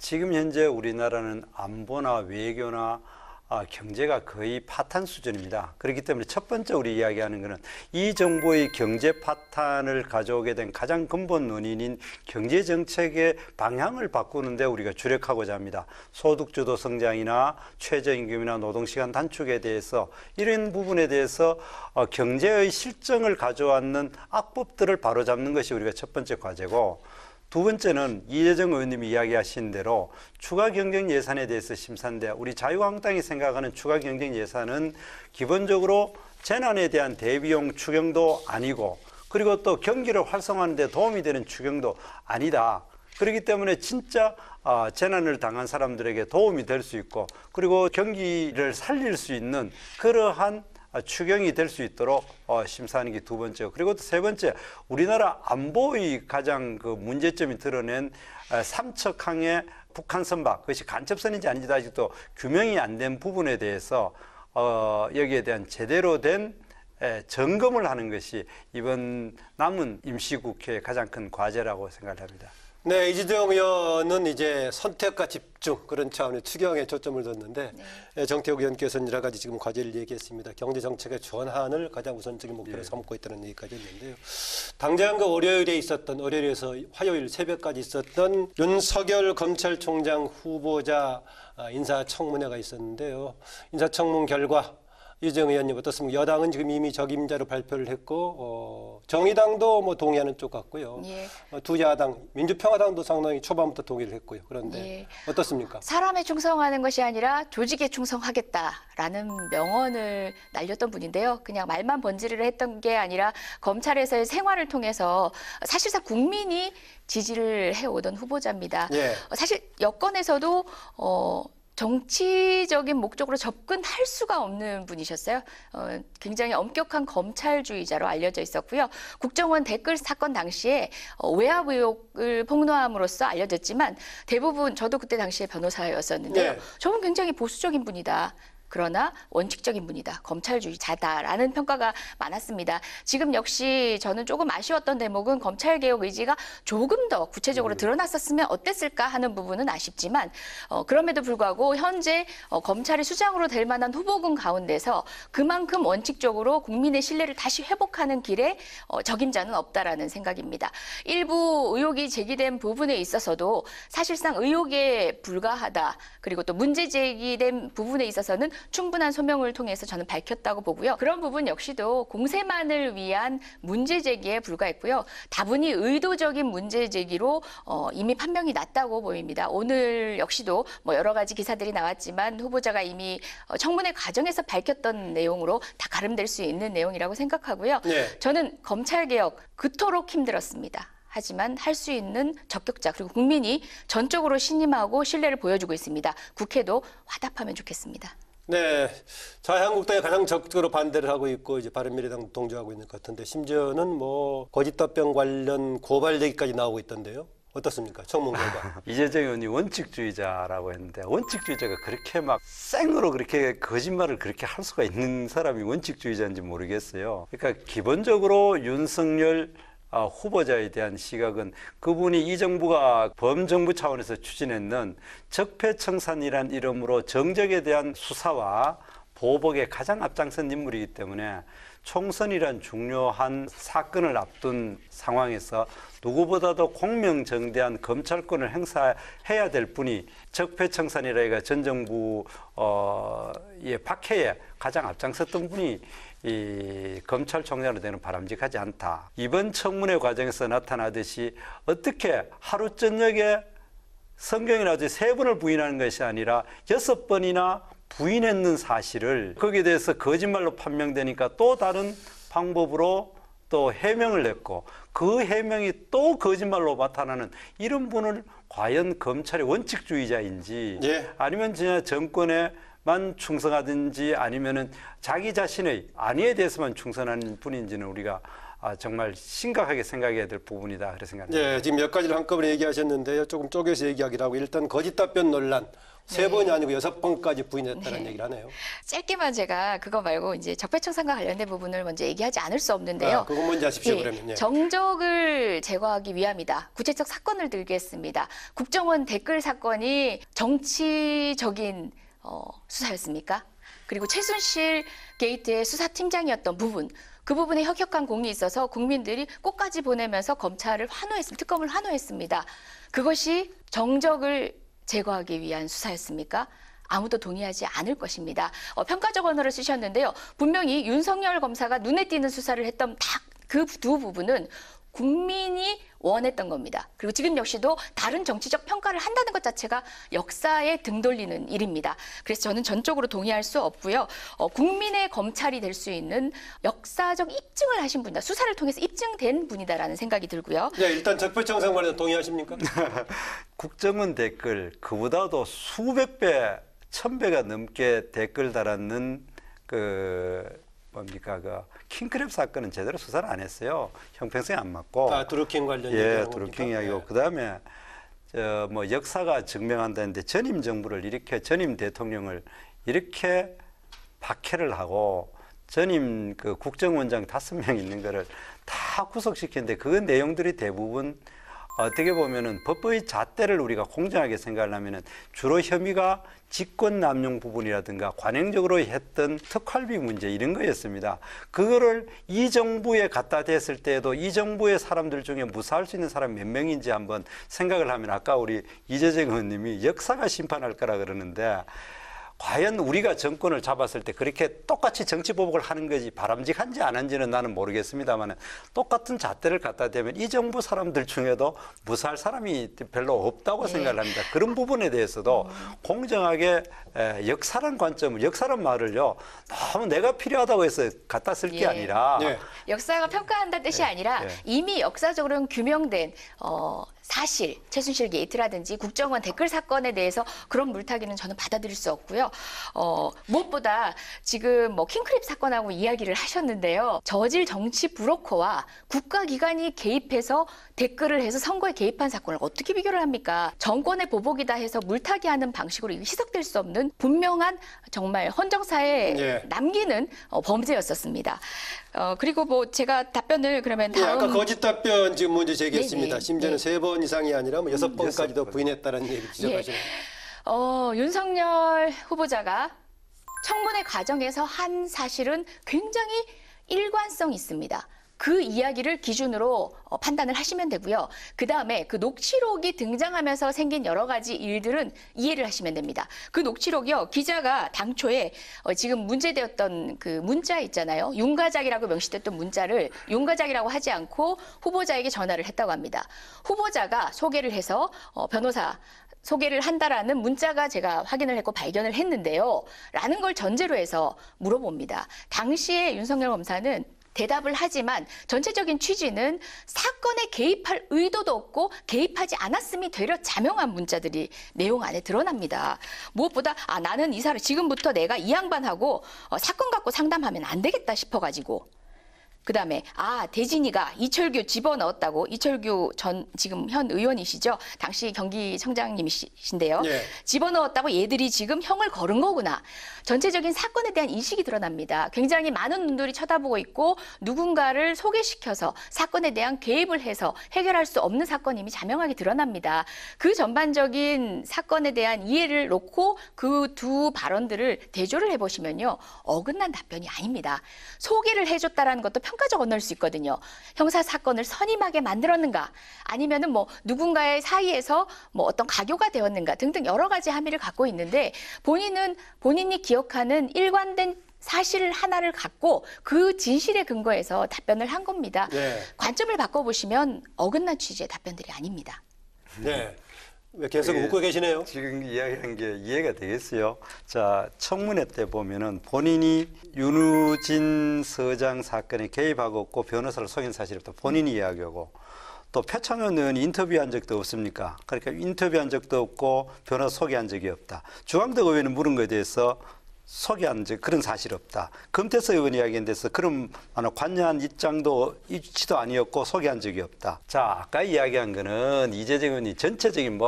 지금 현재 우리나라는 안보나 외교나 경제가 거의 파탄 수준입니다. 그렇기 때문에 첫 번째 우리 이야기하는 것은 이 정부의 경제 파탄을 가져오게 된 가장 근본 원인인 경제 정책의 방향을 바꾸는데 우리가 주력하고자 합니다. 소득주도 성장이나 최저임금이나 노동시간 단축에 대해서 이런 부분에 대해서 경제의 실정을 가져왔는 악법들을 바로잡는 것이 우리가 첫 번째 과제고, 두 번째는 이재정 의원님이 이야기하신 대로 추가 경정 예산에 대해서 심사인데, 우리 자유한국당이 생각하는 추가 경정 예산은 기본적으로 재난에 대한 대비용 추경도 아니고, 그리고 또 경기를 활성화하는 데 도움이 되는 추경도 아니다. 그렇기 때문에 진짜 재난을 당한 사람들에게 도움이 될 수 있고, 그리고 경기를 살릴 수 있는 그러한 추경이 될 수 있도록 심사하는 게 두 번째고, 그리고 또 세 번째, 우리나라 안보의 가장 그 문제점이 드러낸 삼척항의 북한 선박, 그것이 간첩선인지 아닌지도 아직도 규명이 안 된 부분에 대해서 여기에 대한 제대로 된 점검을 하는 것이 이번 남은 임시국회의 가장 큰 과제라고 생각을 합니다. 네, 이재정 의원은 이제 선택과 집중 그런 차원의 추경에 초점을 뒀는데, 네. 정태욱 의원께서는 여러 가지 지금 과제를 얘기했습니다. 경제 정책의 전환을 가장 우선적인 목표로 삼고 있다는 얘기까지 했는데요. 당장 그 월요일에서 화요일 새벽까지 있었던 윤석열 검찰총장 후보자 인사청문회가 있었는데요. 인사청문 결과 이재정 의원님 어떻습니까? 여당은 지금 이미 적임자로 발표를 했고, 정의당도 뭐 동의하는 쪽 같고요. 예. 두 야당, 민주평화당도 상당히 초반부터 동의를 했고요. 그런데 예. 어떻습니까? 사람에 충성하는 것이 아니라 조직에 충성하겠다라는 명언을 날렸던 분인데요. 그냥 말만 번지르르 했던 게 아니라 검찰에서의 생활을 통해서 사실상 국민이 지지를 해오던 후보자입니다. 예. 사실 여권에서도 정치적인 목적으로 접근할 수가 없는 분이셨어요. 굉장히 엄격한 검찰주의자로 알려져 있었고요. 국정원 댓글 사건 당시에 외압 의혹을 폭로함으로써 알려졌지만, 대부분 저도 그때 당시에 변호사였었는데요. 네. 저는 굉장히 보수적인 분이다. 그러나 원칙적인 분이다. 검찰주의자다라는 평가가 많았습니다. 지금 역시 저는 조금 아쉬웠던 대목은 검찰개혁 의지가 조금 더 구체적으로 드러났었으면 어땠을까 하는 부분은 아쉽지만, 그럼에도 불구하고 현재 검찰의 수장으로 될 만한 후보군 가운데서 그만큼 원칙적으로 국민의 신뢰를 다시 회복하는 길에 적임자는 없다라는 생각입니다. 일부 의혹이 제기된 부분에 있어서도 사실상 의혹에 불과하다. 그리고 또 문제 제기된 부분에 있어서는 충분한 소명을 통해서 저는 밝혔다고 보고요. 그런 부분 역시도 공세만을 위한 문제 제기에 불과했고요. 다분히 의도적인 문제 제기로 이미 판명이 났다고 보입니다. 오늘 역시도 뭐 여러 가지 기사들이 나왔지만 후보자가 이미 청문회 과정에서 밝혔던 내용으로 다 가름될 수 있는 내용이라고 생각하고요. 네. 저는 검찰개혁 그토록 힘들었습니다. 하지만 할 수 있는 적격자, 그리고 국민이 전적으로 신임하고 신뢰를 보여주고 있습니다. 국회도 화답하면 좋겠습니다. 네, 자유한국당이 가장 적극적으로 반대를 하고 있고, 이제 바른미래당도 동조하고 있는 것 같은데, 심지어는 뭐 거짓답변 관련 고발 얘기까지 나오고 있던데요. 어떻습니까? 청문 결과. 이재정 의원이 원칙주의자라고 했는데, 원칙주의자가 그렇게 막 생으로 그렇게 거짓말을 그렇게 할 수가 있는 사람이 원칙주의자인지 모르겠어요. 그러니까 기본적으로 윤석열 후보자에 대한 시각은 그분이 이 정부가 범정부 차원에서 추진했는 적폐청산이란 이름으로 정적에 대한 수사와 보복에 가장 앞장선 인물이기 때문에 총선이란 중요한 사건을 앞둔 상황에서 누구보다도 공명정대한 검찰권을 행사해야 될 분이 적폐청산이라기가 전 정부의 박해에 가장 앞장섰던 분이 이 검찰총장으로 되는 바람직하지 않다. 이번 청문회 과정에서 나타나듯이 어떻게 하루 저녁에 성경에 나오듯이 3번을 부인하는 것이 아니라 6번이나 부인했는 사실을 거기에 대해서 거짓말로 판명되니까 또 다른 방법으로 또 해명을 냈고, 그 해명이 또 거짓말로 나타나는 이런 분을 과연 검찰의 원칙주의자인지, 예. 아니면 진짜 정권에 만 충성하든지 아니면은 자기 자신의 안위에 대해서만 충성하는 분인지는 우리가 정말 심각하게 생각해야 될 부분이다 그렇게 생각합니다. 네, 지금 몇 가지를 한꺼번에 얘기하셨는데요. 조금 쪼개서 얘기하기로 하고 일단 거짓 답변 논란. 세 번이 아니고 6번까지 부인했다는 얘기를 하네요. 짧게만 제가 그거 말고 이제 적폐청산과 관련된 부분을 먼저 얘기하지 않을 수 없는데요. 그거 먼저 하십시오, 예, 그러면. 예. 정적을 제거하기 위함이다. 구체적 사건을 들겠습니다. 국정원 댓글 사건이 정치적인 수사였습니까? 그리고 최순실 게이트의 수사팀장이었던 부분, 그 부분에 혁혁한 공이 있어서 국민들이 꽃까지 보내면서 검찰을 특검을 환호했습니다. 그것이 정적을 제거하기 위한 수사였습니까? 아무도 동의하지 않을 것입니다. 평가적 언어를 쓰셨는데요. 분명히 윤석열 검사가 눈에 띄는 수사를 했던 그 두 부분은 국민이 원했던 겁니다. 그리고 지금 역시도 다른 정치적 평가를 한다는 것 자체가 역사에 등 돌리는 일입니다. 그래서 저는 전적으로 동의할 수 없고요. 국민의 검찰이 될 수 있는 역사적 입증을 하신 분이다. 수사를 통해서 입증된 분이다라는 생각이 들고요. 네, 일단 적폐청산 관련 동의하십니까? 국정원 댓글 그보다도 수백 배, 1000배가 넘게 댓글 달았는 킹크랩 사건은 제대로 수사를 안 했어요. 형평성이 안 맞고. 드루킹 관련 예, 얘기하는 드루킹 겁니까? 이야기고 그다음에 역사가 증명한다는데 전임 정부를 이렇게 전임 대통령을 이렇게 박해를 하고 전임 국정원장 5명 있는 거를 다 구속시키는데 그 내용들이 대부분 어떻게 보면은 법의 잣대를 우리가 공정하게 생각을 하면은 주로 혐의가 직권 남용 부분이라든가 관행적으로 했던 특활비 문제 이런 거였습니다. 그거를 이 정부에 갖다 댔을 때에도 이 정부의 사람들 중에 무사할 수 있는 사람이 몇 명인지 한번 생각을 하면 아까 우리 이재정 의원님이 역사가 심판할 거라 그러는데 과연 우리가 정권을 잡았을 때 그렇게 똑같이 정치보복을 하는 것이 바람직한지 안 한지는 나는 모르겠습니다만 똑같은 잣대를 갖다 대면 이 정부 사람들 중에도 무사할 사람이 별로 없다고 생각을 합니다. 그런 부분에 대해서도 공정하게 역사란 관점을, 역사란 말을요 너무 내가 필요하다고 해서 갖다 쓸 게 아니라 역사가 평가한다는 뜻이 아니라 이미 역사적으로는 규명된 사실, 최순실 게이트라든지 국정원 댓글 사건에 대해서 그런 물타기는 저는 받아들일 수 없고요. 무엇보다 지금 킹크랩 사건하고 이야기를 하셨는데요. 저질 정치 브로커와 국가기관이 개입해서 댓글을 해서 선거에 개입한 사건을 어떻게 비교를 합니까? 정권의 보복이다 해서 물타기하는 방식으로 희석될 수 없는 분명한 정말 헌정사에 남기는 범죄였었습니다. 그리고 제가 답변을 그러면 다음 아까 거짓 답변 지금 문제 제기했습니다. 심지어는 3번 이상이 아니라 6번까지도 부인했다는 얘기 지적하시네요. 윤석열 후보자가 청문회 과정에서 한 사실은 굉장히 일관성 있습니다. 그 이야기를 기준으로 판단을 하시면 되고요. 그다음에 그 녹취록이 등장하면서 생긴 여러 가지 일들은 이해를 하시면 됩니다. 그 녹취록이요. 기자가 당초에 지금 문제되었던 그 문자 있잖아요. 윤가작이라고 명시됐던 문자를 윤가작이라고 하지 않고 후보자에게 전화를 했다고 합니다. 후보자가 소개를 해서 변호사 소개를 한다라는 문자가 제가 확인을 했고 발견을 했는데요. 라는 걸 전제로 해서 물어봅니다. 당시에 윤석열 검사는 대답을 하지만 전체적인 취지는 사건에 개입할 의도도 없고 개입하지 않았음이 되려 자명한 문자들이 내용 안에 드러납니다. 무엇보다 나는 이 사람 지금부터 내가 이 양반하고 사건 갖고 상담하면 안 되겠다 싶어가지고 그다음에 대진이가 이철규 집어넣었다고. 이철규 전 지금 현 의원이시죠. 당시 경기청장님이신데요. 집어넣었다고 얘들이 지금 형을 거른 거구나. 전체적인 사건에 대한 인식이 드러납니다. 굉장히 많은 눈들이 쳐다보고 있고 누군가를 소개시켜서 사건에 대한 개입을 해서 해결할 수 없는 사건임이 자명하게 드러납니다. 그 전반적인 사건에 대한 이해를 놓고 그 두 발언들을 대조를 해보시면요. 어긋난 답변이 아닙니다. 소개를 해줬다라는 것도 평가적 언어일 수 있거든요. 형사 사건을 선임하게 만들었는가, 아니면은 누군가의 사이에서 어떤 가교가 되었는가 등등 여러 가지 함의를 갖고 있는데 본인이 기억하는 일관된 사실 하나를 갖고 그 진실에 근거해서 답변을 한 겁니다. 관점을 바꿔보시면 어긋난 취지의 답변들이 아닙니다. 왜 계속 웃고 계시네요? 지금 이야기한 게 이해가 되겠어요. 자, 청문회 때 보면은 본인이 윤우진 서장 사건에 개입하고 없고 변호사를 속인 사실이 없다. 본인이 이야기하고 또 표창원 의원이 인터뷰한 적도 없습니까? 그러니까 인터뷰한 적도 없고 변호사 소개한 적이 없다. 주광덕 의원은 물은 것에 대해서 소개한 그런 사실 없다. 금태섭 의원 이야기한 데서 그런 관여한 입장도 있지도 아니었고 소개한 적이 없다. 자, 아까 이야기한 거는 이재정 의원이 전체적인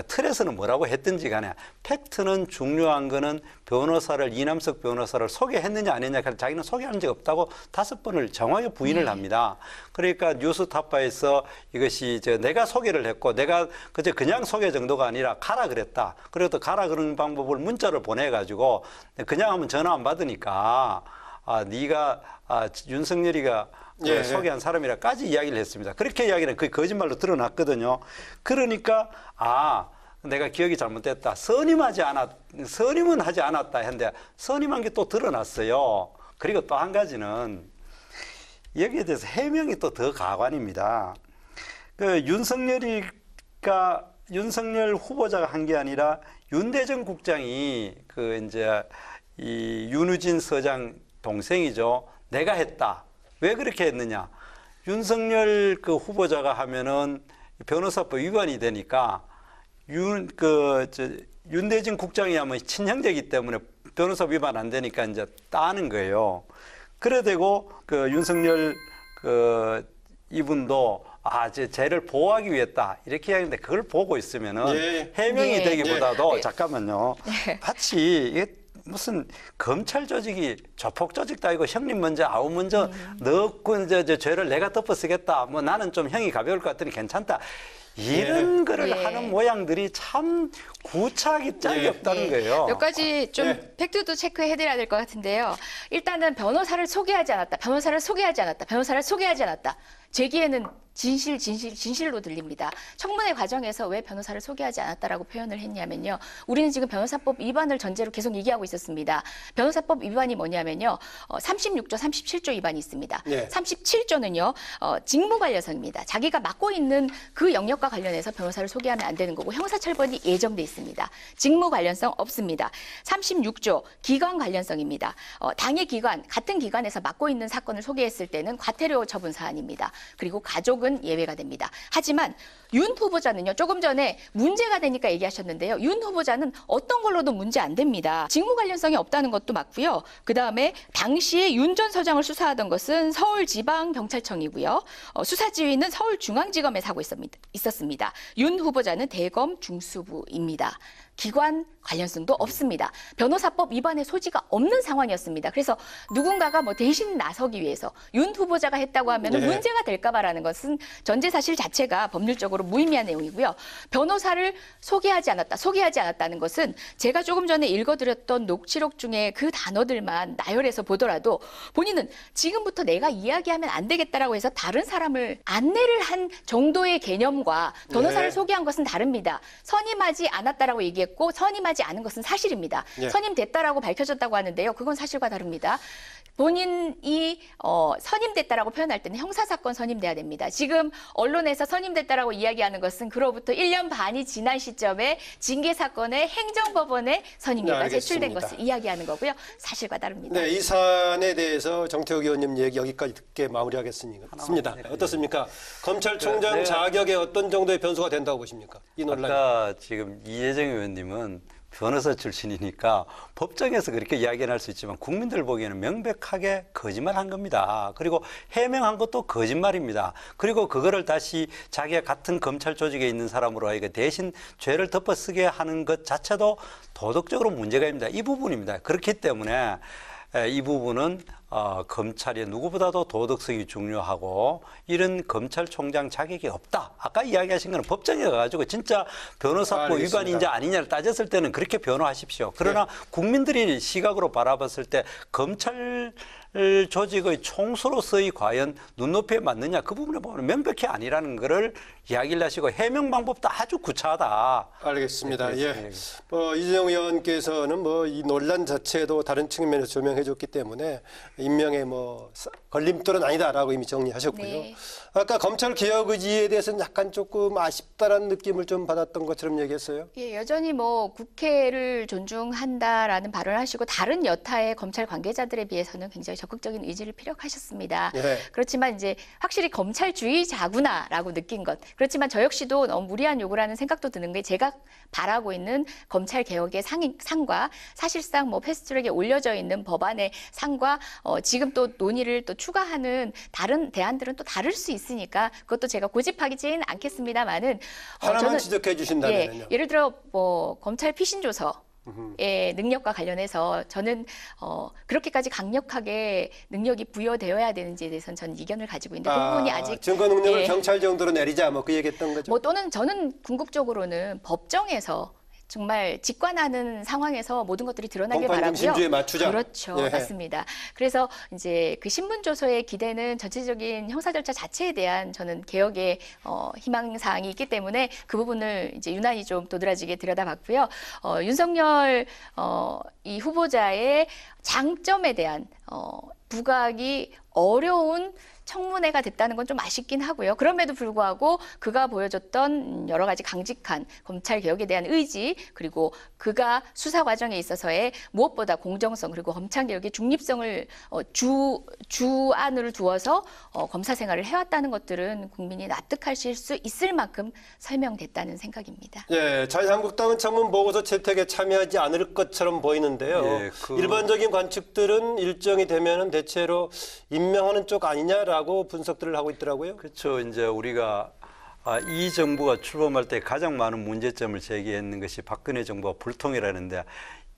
틀에서는 뭐라고 했든지 간에 팩트는 중요한 거는 변호사를 이남석 변호사를 소개했느냐 안 했느냐. 자기는 소개한 적 없다고 5번을 정확히 부인을 합니다. 그러니까 뉴스타파에서 이것이 내가 소개를 했고 내가 그냥 소개 정도가 아니라 가라 그랬다. 그리고 또 가라 그런 방법을 문자를 보내가지고 그냥 하면 전화 안 받으니까 네가 윤석열이가 소개한 사람이라까지 이야기를 했습니다. 그렇게 이야기는 그 거짓말로 드러났거든요. 그러니까 내가 기억이 잘못됐다. 선임은 하지 않았다 했는데 선임한 게 또 드러났어요. 그리고 또 한 가지는 여기에 대해서 해명이 또 더 가관입니다. 윤석열 후보자가 한 게 아니라 윤대정 국장이 이 윤우진 서장 동생이죠. 내가 했다. 왜 그렇게 했느냐? 윤석열 후보자가 하면은 변호사법 위반이 되니까 윤대진 국장이 하면 친형제이기 때문에 변호사법 위반 안 되니까 이제 따는 거예요. 그래 되고 윤석열 이분도 쟤를 보호하기 위해 했다 이렇게 이야기하는데 그걸 보고 있으면은 해명이 되기보다도 잠깐만요. 마치 이게 무슨 검찰 조직이 조폭 조직도 아니고 형님 먼저 아우 먼저 넣고 죄를 내가 덮어 쓰겠다. 뭐 나는 좀 형이 가벼울 것 같으니 괜찮다. 이런 거를 하는 모양들이 참 구차하기 짝이 없다는 거예요. 몇 가지 좀 팩트도 체크해드려야 될 것 같은데요. 일단은 변호사를 소개하지 않았다. 변호사를 소개하지 않았다. 변호사를 소개하지 않았다. 제기에는 진실로 들립니다. 청문회 과정에서 왜 변호사를 소개하지 않았다라고 표현을 했냐면요. 우리는 지금 변호사법 위반을 전제로 계속 얘기하고 있었습니다. 변호사법 위반이 뭐냐면요. 36조, 37조 위반이 있습니다. 37조는요. 직무관련성입니다. 자기가 맡고 있는 그 영역과 관련해서 변호사를 소개하면 안 되는 거고 형사처벌이 예정돼 있습니다. 직무 관련성 없습니다. 36조 기관 관련성입니다. 당의 기관, 같은 기관에서 맡고 있는 사건을 소개했을 때는 과태료 처분 사안입니다. 그리고 가족은 예외가 됩니다. 하지만 윤 후보자는요. 조금 전에 문제가 되니까 얘기하셨는데요. 윤 후보자는 어떤 걸로도 문제 안 됩니다. 직무 관련성이 없다는 것도 맞고요. 그다음에 당시에 윤 전 서장을 수사하던 것은 서울지방경찰청이고요. 수사지휘는 서울중앙지검에 하고 있었습니다. 윤 후보자는 대검 중수부입니다. 기관 관련성도 없습니다. 변호사법 위반의 소지가 없는 상황이었습니다. 그래서 누군가가 대신 나서기 위해서 윤 후보자가 했다고 하면 문제가 될까봐라는 것은 전제 사실 자체가 법률적으로 무의미한 내용이고요. 변호사를 소개하지 않았다는 것은 제가 조금 전에 읽어드렸던 녹취록 중에 그 단어들만 나열해서 보더라도 본인은 지금부터 내가 이야기하면 안 되겠다라고 해서 다른 사람을 안내를 한 정도의 개념과 변호사를 소개한 것은 다릅니다. 선임하지 않았다라고 얘기했고 선임하지 않은 것은 사실입니다. 선임됐다라고 밝혀졌다고 하는데요. 그건 사실과 다릅니다. 본인이 선임됐다라고 표현할 때는 형사사건 선임돼야 됩니다. 지금 언론에서 선임됐다라고 이야기하는 것은 그로부터 1년 반이 지난 시점에 징계사건의 행정법원에 선임료가 제출된 것을 이야기하는 거고요. 사실과 다릅니다. 네, 이 사안에 대해서 정태욱 의원님 얘기 여기까지 듣게 마무리하겠습니다. 어떻습니까? 검찰총장 자격에 어떤 정도의 변수가 된다고 보십니까? 이 논란. 아까 지금 이재정 의원님은 변호사 출신이니까 법정에서 그렇게 이야기는 할 수 있지만 국민들 보기에는 명백하게 거짓말한 겁니다. 그리고 해명한 것도 거짓말입니다. 그리고 그거를 다시 자기가 같은 검찰 조직에 있는 사람으로 하여금 대신 죄를 덮어쓰게 하는 것 자체도 도덕적으로 문제가 있습니다. 이 부분입니다. 그렇기 때문에 이 부분은 검찰이 누구보다도 도덕성이 중요하고 이런 검찰총장 자격이 없다. 아까 이야기하신 거는 법정에 가가지고 진짜 변호사법 위반인지 아니냐를 따졌을 때는 그렇게 변호하십시오. 그러나 국민들이 시각으로 바라봤을 때 검찰 조직의 총수로서의 과연 눈높이에 맞느냐 그 부분에 보면 명백히 아니라는 것을 이야기를 하시고 해명 방법도 아주 구차하다. 알겠습니다. 이재정 의원께서는 이 논란 자체도 다른 측면에서 조명해 줬기 때문에 임명의 걸림돌은 아니다라고 이미 정리하셨고요. 네. 아까 검찰 개혁 의지에 대해서는 약간 조금 아쉽다라는 느낌을 좀 받았던 것처럼 얘기했어요. 예, 여전히 국회를 존중한다라는 발언을 하시고 다른 여타의 검찰 관계자들에 비해서는 굉장히 적극적인 의지를 피력하셨습니다. 예. 그렇지만 이제 확실히 검찰주의자구나라고 느낀 것. 그렇지만 저 역시도 너무 무리한 요구라는 생각도 드는 게 제가 바라고 있는 검찰 개혁의 상과 사실상 패스트트랙에 올려져 있는 법안의 상과 지금 또 논의를 또 추가하는 다른 대안들은 또 다를 수 있으니까 그것도 제가 고집하지는 않겠습니다만은 하나만 지적해 주신다면요. 예를 들어 검찰 피신 조서의 능력과 관련해서 저는 그렇게까지 강력하게 능력이 부여되어야 되는지에 대해서는 저는 이견을 가지고 있는데 그 부분이 아직 증거 능력을 경찰 정도로 내리자 그 얘기했던 거죠. 또는 저는 궁극적으로는 법정에서 정말 직관하는 상황에서 모든 것들이 드러나길 바라고요. 심주에 맞추자. 그렇죠, 예. 맞습니다. 그래서 이제 그 신문 조서의 기대는 전체적인 형사 절차 자체에 대한 저는 개혁의 희망 사항이 있기 때문에 그 부분을 이제 유난히 좀 도드라지게 들여다봤고요. 윤석열 이 후보자의 장점에 대한 부각이 어려운 청문회가 됐다는 건 좀 아쉽긴 하고요. 그럼에도 불구하고 그가 보여줬던 여러 가지 강직한 검찰 개혁에 대한 의지 그리고 그가 수사 과정에 있어서의 무엇보다 공정성 그리고 검찰 개혁의 중립성을 주안으로 두어서 검사 생활을 해왔다는 것들은 국민이 납득하실 수 있을 만큼 설명됐다는 생각입니다. 예, 자유한국당은 청문 보고서 채택에 참여하지 않을 것처럼 보이는데요. 예, 일반적인 관측들은 일정이 되면은 대체로 임명하는 쪽 아니냐라고 분석들을 하고 있더라고요. 그렇죠. 이제 우리가 이 정부가 출범할 때 가장 많은 문제점을 제기했는 것이 박근혜 정부와 불통이라는데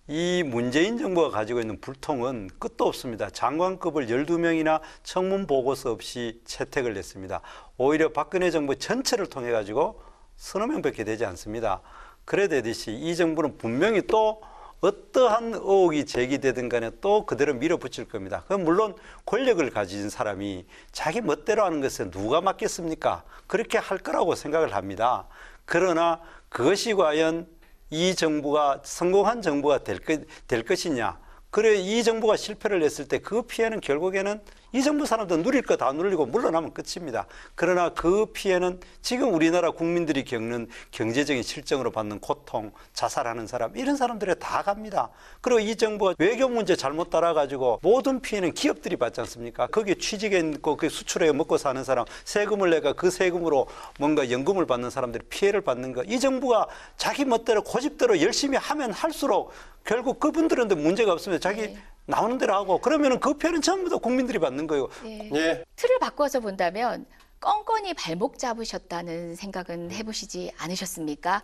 이 문재인 정부가 가지고 있는 불통은 끝도 없습니다. 장관급을 12명이나 청문 보고서 없이 채택을 했습니다. 오히려 박근혜 정부 전체를 통해 가지고 서너 명밖에 되지 않습니다. 그래 되듯이 이 정부는 분명히 또 어떠한 의혹이 제기되든 간에 또 그대로 밀어붙일 겁니다. 그럼 물론 권력을 가진 사람이 자기 멋대로 하는 것에 누가 맡겠습니까? 그렇게 할 거라고 생각을 합니다. 그러나 그것이 과연 이 정부가 성공한 정부가 될 것이냐? 그래 이 정부가 실패를 했을 때 그 피해는 결국에는 이 정부 사람도 누릴 거 다 누리고 물러나면 끝입니다. 그러나 그 피해는 지금 우리나라 국민들이 겪는 경제적인 실정으로 받는 고통, 자살하는 사람 이런 사람들에 다 갑니다. 그리고 이 정부가 외교 문제 잘못 따라가지고 모든 피해는 기업들이 받지 않습니까? 거기에 취직해 있고 그 수출해 먹고 사는 사람 세금을 내가 그 세금으로 뭔가 연금을 받는 사람들이 피해를 받는 거. 이 정부가 자기 멋대로 고집대로 열심히 하면 할수록 결국 그분들은 문제가 없으면 자기 나오는 대로 하고 그러면은 그 피해는 전부 다 국민들이 받는 거예요. 예. 틀을 바꿔서 본다면 껌껌이 발목 잡으셨다는 생각은 해보시지 않으셨습니까?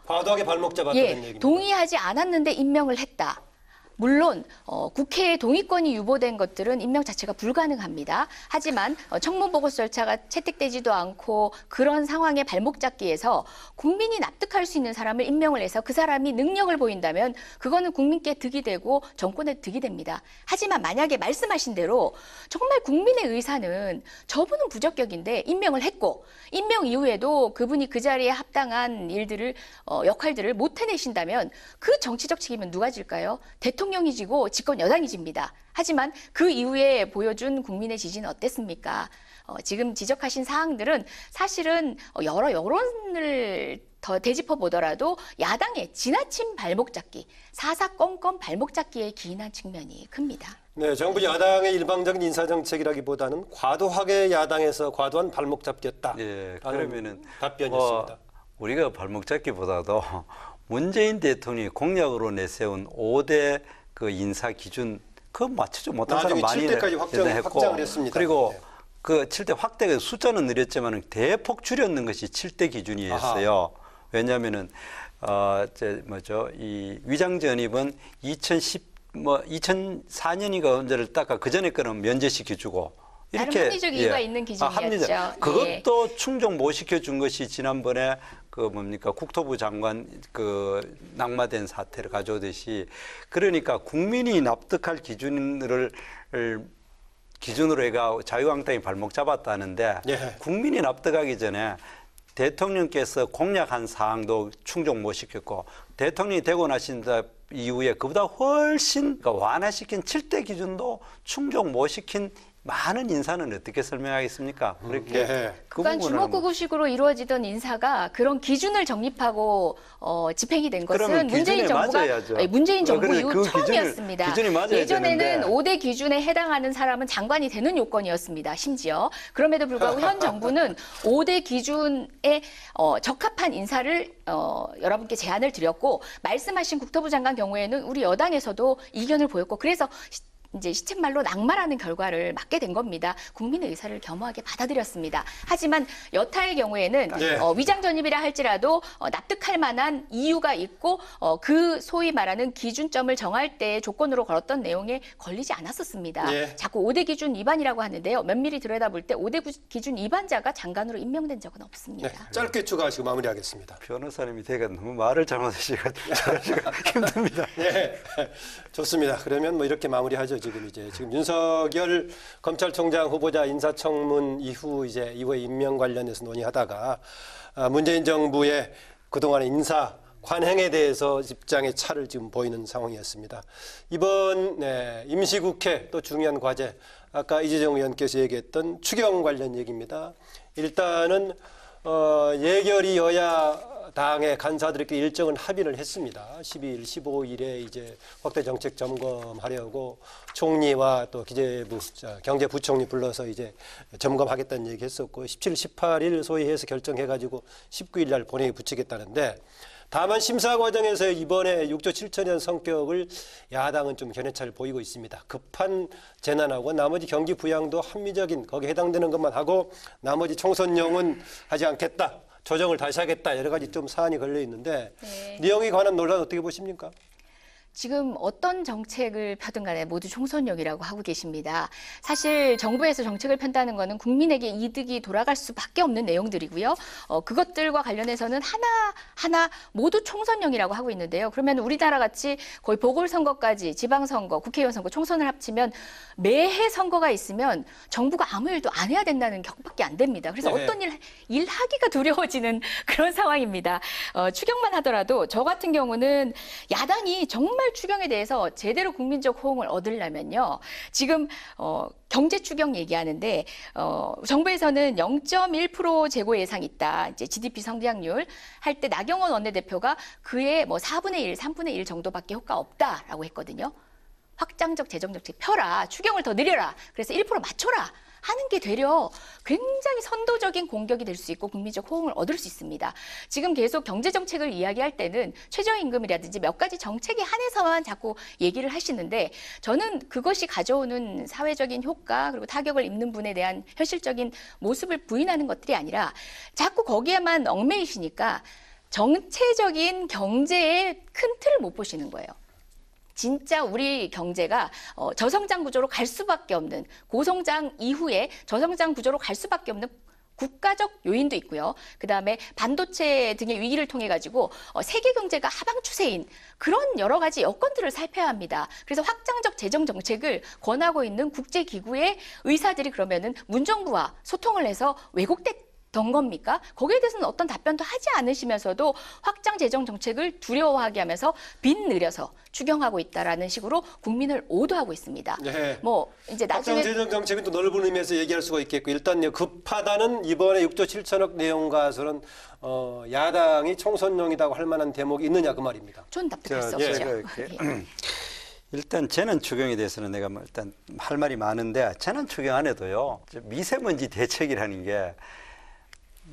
과도하게 발목 잡았다는 얘기입니다. 동의하지 않았는데 임명을 했다. 물론 국회의 동의권이 유보된 것들은 임명 자체가 불가능합니다. 하지만 청문 보고서 절차가 채택되지도 않고 그런 상황에 발목 잡기에서 국민이 납득할 수 있는 사람을 임명을 해서 그 사람이 능력을 보인다면 그거는 국민께 득이 되고 정권에 득이 됩니다. 하지만 만약에 말씀하신 대로 정말 국민의 의사는 저분은 부적격인데 임명을 했고 임명 이후에도 그분이 그 자리에 합당한 일들을 역할들을 못 해내신다면 그 정치적 책임은 누가 질까요? 대통령이 지고 집권 여당이 집니다. 하지만 그 이후에 보여준 국민의 지지는 어땠습니까? 지금 지적하신 사항들은 사실은 여러 여론을 더 되짚어 보더라도 야당의 지나친 발목 잡기, 사사건건 발목 잡기에 기인한 측면이 큽니다. 네, 정부 야당의 일방적인 인사정책이라기보다는 과도하게 야당에서 과도한 발목 잡기였다. 예, 그러면은 답변이었습니다. 우리가 발목 잡기보다도 문재인 대통령이 공약으로 내세운 5대 그 인사 기준 그거 맞추지 못한 사람 많이 7대까지 확장을 했습니다. 그리고 네. 그 7대 확대가 숫자는 늘렸지만 대폭 줄였는 것이 7대 기준이었어요. 왜냐하면은 이 위장 전입은 2004년인가 언제를 닦아 그 전에 거는 면제시켜주고 이렇게 합리적 이유가 있는 기준이었죠. 그것도 충족 못 시켜준 것이 지난번에 국토부 장관 낙마된 사태를 가져오듯이 그러니까 국민이 납득할 기준으로 해가 자유한국당이 발목 잡았다는데 예. 국민이 납득하기 전에 대통령께서 공약한 사항도 충족 못 시켰고 대통령이 되고 나신 이후에 그보다 훨씬 완화시킨 7대 기준도 충족 못 시킨 많은 인사는 어떻게 설명하겠습니까? 그렇게 그 그러니까 부분은 뭐 주먹구구식으로 이루어지던 인사가 그런 기준을 정립하고 집행이 된 것은 그러면 문재인 기준에 정부가 맞아야죠. 문재인 정부 그래, 이후 그 처음이었습니다. 기준이 맞아야 예전에는 되는데. 5대 기준에 해당하는 사람은 장관이 되는 요건이었습니다. 심지어 그럼에도 불구하고 현 정부는 5대 기준에 적합한 인사를 여러분께 제안을 드렸고 말씀하신 국토부 장관 경우에는 우리 여당에서도 이견을 보였고 그래서 이제 시쳇말로 낙마라는 결과를 맞게 된 겁니다. 국민의 의사를 겸허하게 받아들였습니다. 하지만 여타의 경우에는 네. 위장 전입이라 할지라도 납득할 만한 이유가 있고 그 소위 말하는 기준점을 정할 때 조건으로 걸었던 내용에 걸리지 않았었습니다. 네. 자꾸 5대 기준 위반이라고 하는데요. 면밀히 들여다볼 때 5대 기준 위반자가 장관으로 임명된 적은 없습니다. 네, 짧게 추가하시고 마무리하겠습니다. 변호사님이 되게 너무 말을 잘못하시가 잘하시가 힘듭니다. 네, 좋습니다. 그러면 뭐 이렇게 마무리하죠. 지금 윤석열 검찰총장 후보자 인사청문 이후에 임명 관련해서 논의하다가 문재인 정부의 그동안의 인사 관행에 대해서 입장의 차를 지금 보이는 상황이었습니다. 이번 임시국회 또 중요한 과제, 아까 이재정 의원께서 얘기했던 추경 관련 얘기입니다. 일단은 예결위 여야 당의 간사들에게 일정은 합의를 했습니다. 12일, 15일에 이제 확대 정책 점검하려고 총리와 또 기재부, 경제부총리 불러서 이제 점검하겠다는 얘기 했었고 17, 18일 소위해서 결정해가지고 19일 날 본회의 붙이겠다는데 다만 심사 과정에서 이번에 6조 7천원 성격을 야당은 좀 견해차를 보이고 있습니다. 급한 재난하고 나머지 경기 부양도 합리적인 거기에 해당되는 것만 하고 나머지 총선용은 하지 않겠다. 조정을 다시 하겠다. 여러 가지 좀 사안이 걸려 있는데 내용에 관한 논란 어떻게 보십니까? 지금 어떤 정책을 펴든 간에 모두 총선용이라고 하고 계십니다. 사실 정부에서 정책을 편다는 것은 국민에게 이득이 돌아갈 수밖에 없는 내용들이고요. 그것들과 관련해서는 하나하나 모두 총선용이라고 하고 있는데요. 그러면 우리나라 같이 거의 보궐선거까지 지방선거, 국회의원 선거, 총선을 합치면 매해 선거가 있으면 정부가 아무 일도 안 해야 된다는 격밖에 안 됩니다. 그래서 네. 어떤 일 하기가 두려워지는 그런 상황입니다. 추경만 하더라도 저 같은 경우는 야당이 정말 추경에 대해서 제대로 국민적 호응을 얻으려면요. 지금 경제 추경 얘기하는데 정부에서는 0.1% 재고 예상이 있다. 이제 GDP 성장률 할 때 나경원 원내대표가 그의 뭐 4분의 1, 3분의 1 정도밖에 효과 없다라고 했거든요. 확장적 재정정책 펴라. 추경을 더 늘려라. 그래서 1% 맞춰라. 하는 게 되려 굉장히 선도적인 공격이 될 수 있고 국민적 호응을 얻을 수 있습니다. 지금 계속 경제정책을 이야기할 때는 최저임금이라든지 몇 가지 정책에 한해서만 자꾸 얘기를 하시는데 저는 그것이 가져오는 사회적인 효과 그리고 타격을 입는 분에 대한 현실적인 모습을 부인하는 것들이 아니라 자꾸 거기에만 얽매이시니까 정체적인 경제의 큰 틀을 못 보시는 거예요. 진짜 우리 경제가 저성장 구조로 갈 수밖에 없는 고성장 이후에 저성장 구조로 갈 수밖에 없는 국가적 요인도 있고요. 그다음에 반도체 등의 위기를 통해 가지고 세계 경제가 하방 추세인 그런 여러 가지 여건들을 살펴야 합니다. 그래서 확장적 재정 정책을 권하고 있는 국제 기구의 의사들이 그러면은 문정부와 소통을 해서 왜곡됐던 겁니까? 거기에 대해서는 어떤 답변도 하지 않으시면서도 확장 재정 정책을 두려워하게 하면서 빚 늘려서 추경하고 있다라는 식으로 국민을 오도하고 있습니다. 네. 뭐 이제 나중에 확장재정 정책은 또 넓은 의미에서 얘기할 수가 있겠고 일단 급하다는 이번에 6조 7천억 내용과서는 야당이 총선용이라고 할 만한 대목이 있느냐 그 말입니다. 전 납득할 수 제가 없죠. 이렇게 일단 재난 추경에 대해서는 내가 뭐 일단 할 말이 많은데 재난 추경 안에도요 미세먼지 대책이라는 게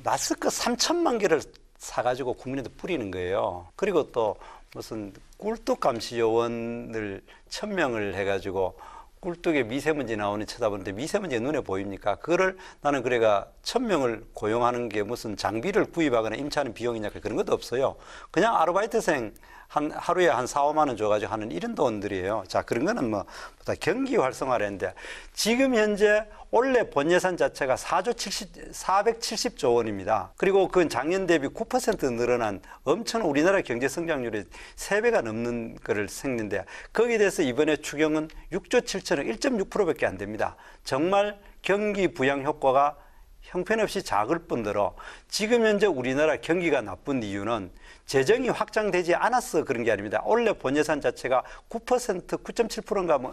마스크 3천만 개를 사가지고 국민한테 뿌리는 거예요. 그리고 또 무슨 꿀뚝 감시 요원을 1000명을 해가지고 꿀뚝에 미세먼지 나오는 쳐다보는데 미세먼지가 눈에 보입니까? 그거를 나는 그래가 1000명을 고용하는 게 무슨 장비를 구입하거나 임차하는 비용이냐 그런 것도 없어요. 그냥 아르바이트생 하루에 한 4, 5만 원 줘가지고 하는 이런 돈들이에요. 자, 그런 거는 뭐 보다 경기 활성화를 했는데 지금 현재 올해 본 예산 자체가 470조 원입니다. 그리고 그건 작년 대비 9% 늘어난 엄청 우리나라 경제 성장률이 3배가 넘는 거를 생긴데 거기에 대해서 이번에 추경은 6조 7천억 1.6%밖에 안 됩니다. 정말 경기 부양 효과가 형편없이 작을 뿐더러 지금 현재 우리나라 경기가 나쁜 이유는 재정이 확장되지 않아서 그런 게 아닙니다. 원래 본예산 자체가 9%, 9.7%인가 뭐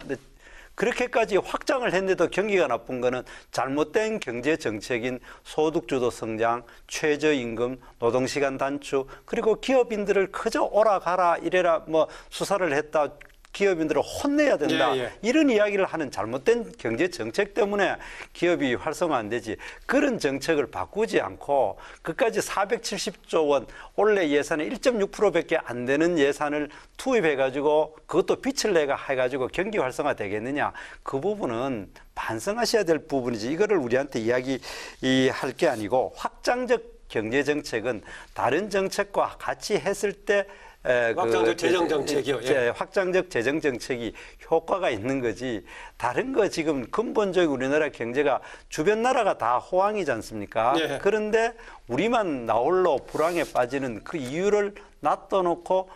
그렇게까지 확장을 했는데도 경기가 나쁜 거는 잘못된 경제 정책인 소득주도 성장, 최저임금, 노동시간 단축, 그리고 기업인들을 그저 오라 가라 이래라 뭐 수사를 했다. 기업인들을 혼내야 된다. 예, 예. 이런 이야기를 하는 잘못된 경제 정책 때문에 기업이 활성화 안 되지. 그런 정책을 바꾸지 않고 그까지 470조 원 원래 예산의 1.6%밖에 안 되는 예산을 투입해가지고 그것도 빛을 내가 해가지고 경기 활성화 되겠느냐. 그 부분은 반성하셔야 될 부분이지. 이거를 우리한테 이야기할 게 아니고 확장적 경제 정책은 다른 정책과 같이 했을 때 확장적 재정 정책이요. 예. 확장적 재정 정책이 효과가 있는 거지. 다른 거 지금 근본적으로 우리나라 경제가 주변 나라가 다 호황이지 않습니까? 예. 그런데 우리만 나홀로 불황에 빠지는 그 이유를 놔둬놓고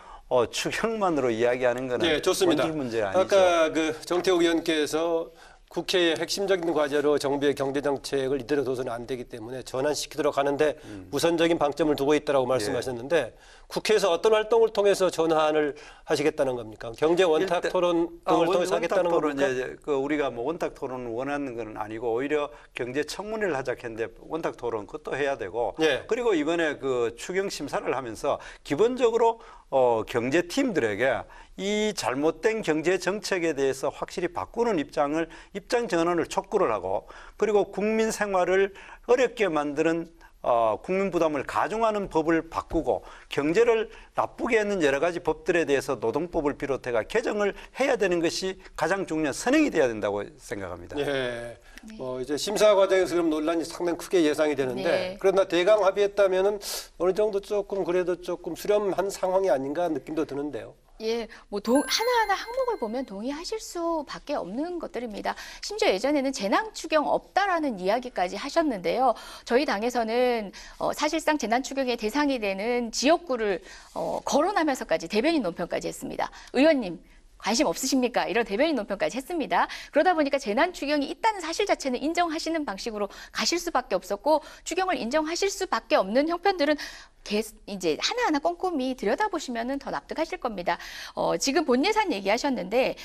추경만으로 이야기하는 거는 예, 좋습니다. 원질 문제가 아니죠. 아까 그 정태욱 의원께서 국회의 핵심적인 과제로 정부의 경제 정책을 이대로 둬서는 안 되기 때문에 전환시키도록 하는데 우선적인 방점을 두고 있다라고 말씀하셨는데 국회에서 어떤 활동을 통해서 전환을 하시겠다는 겁니까? 경제 원탁 토론 등을 통해서 하겠다는 겁니까? 그 우리가 뭐 원탁 토론을 원하는 건 아니고 오히려 경제 청문회를 하자 했는데 원탁 토론 그것도 해야 되고 예. 그리고 이번에 그 추경 심사를 하면서 기본적으로 경제 팀들에게 이 잘못된 경제 정책에 대해서 확실히 바꾸는 입장 전환을 촉구를 하고 그리고 국민 생활을 어렵게 만드는 국민 부담을 가중하는 법을 바꾸고 경제를 나쁘게 하는 여러 가지 법들에 대해서 노동법을 비롯해가 개정을 해야 되는 것이 가장 중요한 선행이 돼야 된다고 생각합니다. 예. 이제 심사 과정에서 그럼 논란이 상당히 크게 예상이 되는데 네. 그러나 대강 합의했다면은 어느 정도 조금 그래도 조금 수렴한 상황이 아닌가 느낌도 드는데요. 예, 뭐 하나하나 항목을 보면 동의하실 수밖에 없는 것들입니다. 심지어 예전에는 재난 추경 없다라는 이야기까지 하셨는데요. 저희 당에서는 사실상 재난 추경의 대상이 되는 지역구를 거론하면서까지 대변인 논평까지 했습니다. 의원님 관심 없으십니까? 이런 대변인 논평까지 했습니다. 그러다 보니까 재난 추경이 있다는 사실 자체는 인정하시는 방식으로 가실 수밖에 없었고 추경을 인정하실 수밖에 없는 형편들은 이제 하나하나 꼼꼼히 들여다보시면 더 납득하실 겁니다. 지금 본 예산 얘기하셨는데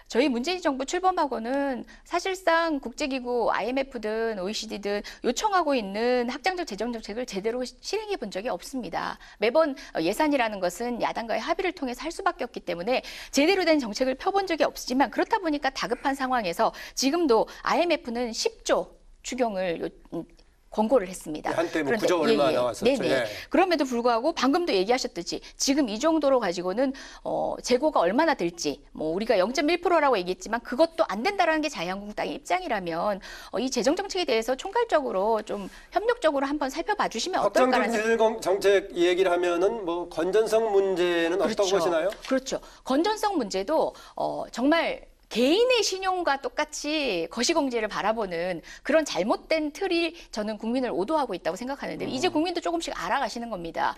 저희 문재인 정부 출범하고는 사실상 국제기구 IMF든 OECD든 요청하고 있는 확장적 재정 정책을 제대로 실행해 본 적이 없습니다. 매번 예산이라는 것은 야당과의 합의를 통해서 할 수밖에 없기 때문에 제대로 된 정책을 펴본 적이 없지만 그렇다 보니까 다급한 상황에서 지금도 IMF는 10조 추경을 권고를 했습니다. 한때 뭐 9조 얼마 나왔었죠. 네네. 예. 그럼에도 불구하고 방금도 얘기하셨듯이 지금 이 정도로 가지고는 재고가 얼마나 될지 뭐 우리가 0.1%라고 얘기했지만 그것도 안 된다라는 게 자유한국당의 입장이라면 이 재정 정책에 대해서 총괄적으로 좀 협력적으로 한번 살펴봐 주시면 어떨까라는 확장적 정책 얘기를 하면은 뭐 건전성 문제는 그렇죠. 어떻게 보시나요? 그렇죠. 건전성 문제도 정말 개인의 신용과 똑같이 거시공제를 바라보는 그런 잘못된 틀이 저는 국민을 오도하고 있다고 생각하는데 이제 국민도 조금씩 알아가시는 겁니다.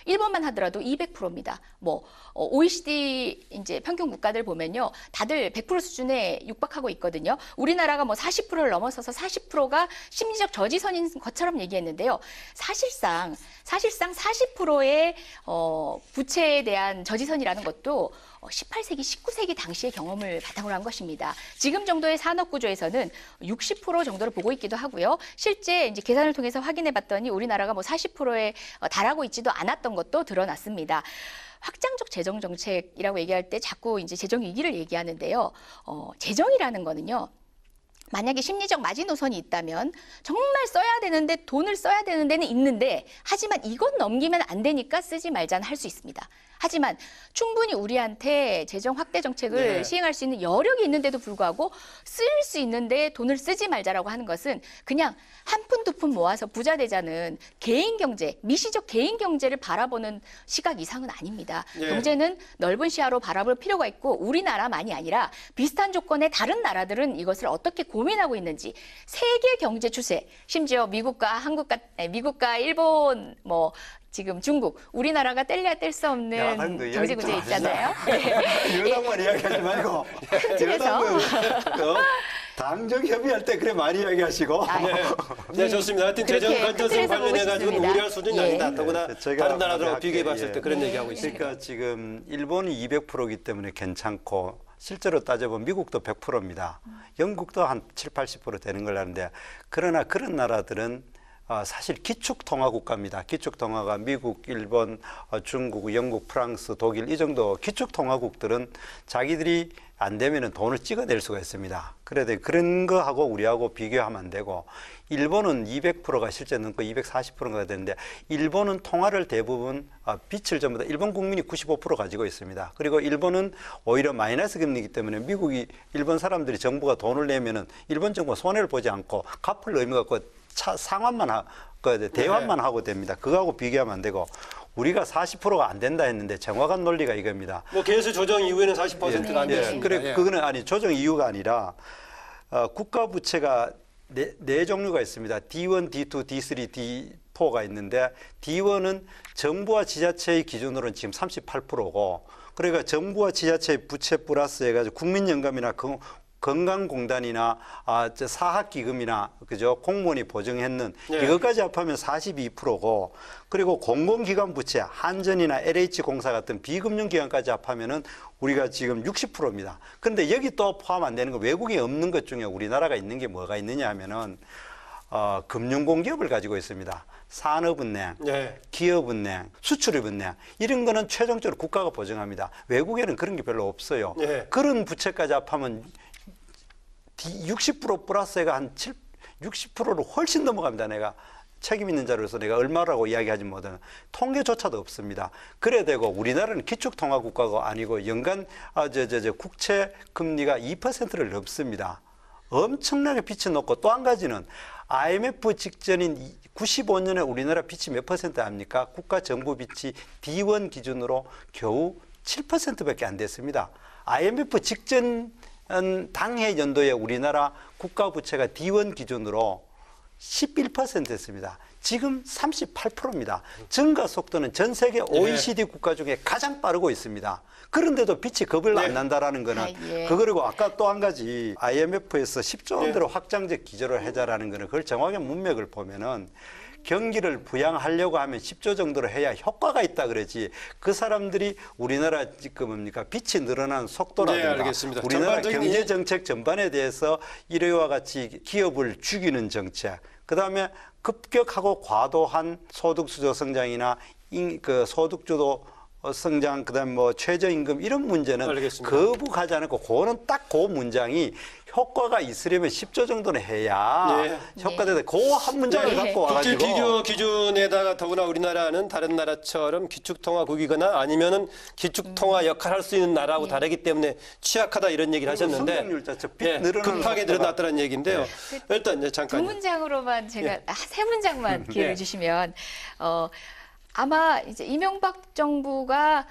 일본만 하더라도 200%입니다. 뭐 OECD 이제 평균 국가들 보면요, 다들 100% 수준에 육박하고 있거든요. 우리나라가 뭐 40%를 넘어서서 40%가 심리적 저지선인 것처럼 얘기했는데요. 사실상 40%의 부채에 대한 저지선이라는 것도 18세기, 19세기 당시의 경험을 바탕으로 한 것입니다. 지금 정도의 산업 구조에서는 60% 정도를 보고 있기도 하고요. 실제 이제 계산을 통해서 확인해 봤더니 우리나라가 뭐 40%에 달하고 있지도 않았던 것도 드러났습니다. 확장적 재정 정책이라고 얘기할 때 자꾸 이제 재정 위기를 얘기하는데요. 재정이라는 거는요. 만약에 심리적 마지노선이 있다면 정말 써야 되는데 돈을 써야 되는 데는 있는데 하지만 이건 넘기면 안 되니까 쓰지 말자는 할 수 있습니다. 하지만 충분히 우리한테 재정 확대 정책을 시행할 수 있는 여력이 있는데도 불구하고 쓸 수 있는데 돈을 쓰지 말자라고 하는 것은 그냥 한 푼 두 푼 모아서 부자 되자는 개인 경제, 미시적 개인 경제를 바라보는 시각 이상은 아닙니다. 경제는 넓은 시야로 바라볼 필요가 있고 우리나라만이 아니라 비슷한 조건의 다른 나라들은 이것을 어떻게 고민하고 있는지 세계 경제 추세, 심지어 미국과 일본 뭐 지금 중국, 우리나라가 뗄래야 뗄 수 없는 경제 구조에 있잖아요. 여당만 이야기하지 말고 큰 틀에서 당정 협의할 때 그래 많이 이야기하시고. 네, 좋습니다. 하여튼 그렇게 재정 건전성 큰 틀에서 보고 관련해가지고는 싶습니다. 우려할 수준이 예. 아니다. 더구나 제가 다른 나라들하고 할게요. 비교해봤을 때 예. 그런 얘기하고 있습니다. 그러니까 지금 일본이 200%이기 때문에 괜찮고 실제로 따져보면 미국도 100%입니다. 영국도 한 7, 80% 되는 걸 아는데 그러나 그런 나라들은 사실 기축통화 국가입니다. 기축통화가 미국, 일본, 중국, 영국, 프랑스, 독일 이 정도 기축통화국들은 자기들이 안 되면은 돈을 찍어낼 수가 있습니다. 그래도 그런 거하고 우리하고 비교하면 안 되고 일본은 200%가 실제 넘고 240%가 되는데 일본은 통화를 대부분 빚을 전부 다 일본 국민이 95% 가지고 있습니다. 그리고 일본은 오히려 마이너스 금리이기 때문에 미국이 일본 사람들이 정부가 돈을 내면은 일본 정부가 손해를 보지 않고 갚을 의미가 없고 상환만 대환만 하고 됩니다. 그거하고 비교하면 안 되고 우리가 40%가 안 된다 했는데 정확한 논리가 이겁니다. 뭐 개수 조정 이후에는 40%가 안 됐습니다. 그래 그거는 아니 조정 이유가 아니라 국가 부채가 네 종류가 있습니다. D1, D2, D3, D4가 있는데 D1은 정부와 지자체의 기준으로는 지금 38%고 그러니까 정부와 지자체의 부채 플러스 해가지고 국민연금이나 건강공단이나 사학기금이나 그죠 공무원이 보증했는 이것까지 합하면 42%고 그리고 공공기관 부채 한전이나 LH공사 같은 비금융기관까지 합하면은 우리가 지금 60%입니다. 그런데 여기 또 포함 안 되는 거 외국에 없는 것 중에 우리나라가 있는 게 뭐가 있느냐 하면은 금융공기업을 가지고 있습니다. 산업은행, 기업은행, 수출입은행 이런 거는 최종적으로 국가가 보증합니다. 외국에는 그런 게 별로 없어요. 그런 부채까지 합하면 60% 플러스가 한 60%를 훨씬 넘어갑니다. 내가 책임 있는 자로서 내가 얼마라고 이야기하지 못하는 통계조차도 없습니다. 그래야 되고 우리나라는 기축통화 국가가 아니고 연간 국채 금리가 2%를 넘습니다. 엄청나게 빚이 높고 또 한 가지는 IMF 직전인 95년에 우리나라 빚이 몇 퍼센트 압니까? 국가 정부 빚이 D1 기준으로 겨우 7%밖에 안 됐습니다. IMF 직전 당해 연도에 우리나라 국가 부채가 D1 기준으로 11%였습니다. 지금 38%입니다. 증가 속도는 전 세계 OECD 국가 중에 가장 빠르고 있습니다. 그런데도 빚이 겁을 안 난다라는 거는 그리고 아까 또 한 가지 IMF에서 10조 원대로 확장적 기조를 해자라는 거는 그걸 정확한 문맥을 보면은 경기를 부양하려고 하면 10조 정도로 해야 효과가 있다 그러지. 그 사람들이 우리나라 지금 뭡니까 빚이 늘어나는 속도라든가 우리나라 경제 정책 전반에 대해서 이래와 같이 기업을 죽이는 정책, 그다음에 급격하고 과도한 소득 수조 성장이나 소득 주도 성장, 그다음 뭐 최저임금 이런 문제는 거부하지 않고 그거는 딱 그 문장이 효과가 있으려면 10조 정도는 해야 효과되다. 그 한 문장을 갖고 와가지고 국제 비교 기준에다가 더구나 우리나라는 다른 나라처럼 기축통화국이거나 아니면은 기축통화 역할을 할 수 있는 나라하고 다르기 때문에 취약하다 이런 얘기를 하셨는데 성장률 자체 급하게 늘어났다는 얘기인데요. 일단 이제 잠깐 두 문장으로만 제가 세 문장만 기회를 주시면 아마 이제 이명박 정부가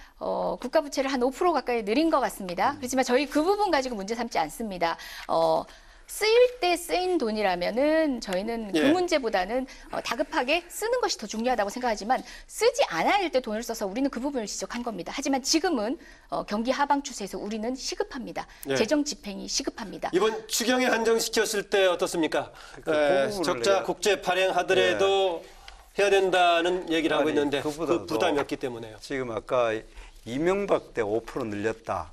국가 부채를 한 5% 가까이 늘린 것 같습니다. 그렇지만 저희 그 부분 가지고 문제 삼지 않습니다. 쓰일 때 쓰인 돈이라면은 저희는 그 문제보다는 다급하게 쓰는 것이 더 중요하다고 생각하지만 쓰지 않아야 할 때 돈을 써서 우리는 그 부분을 지적한 겁니다. 하지만 지금은 경기 하방 추세에서 우리는 시급합니다. 재정 집행이 시급합니다. 이번 추경에 한정시켰을 때 어떻습니까? 적자 국제 발행하더라도 해야 된다는 얘기를 하고 있는데 그 부담이 없기 때문에요. 지금 아까 이명박 때 5% 늘렸다.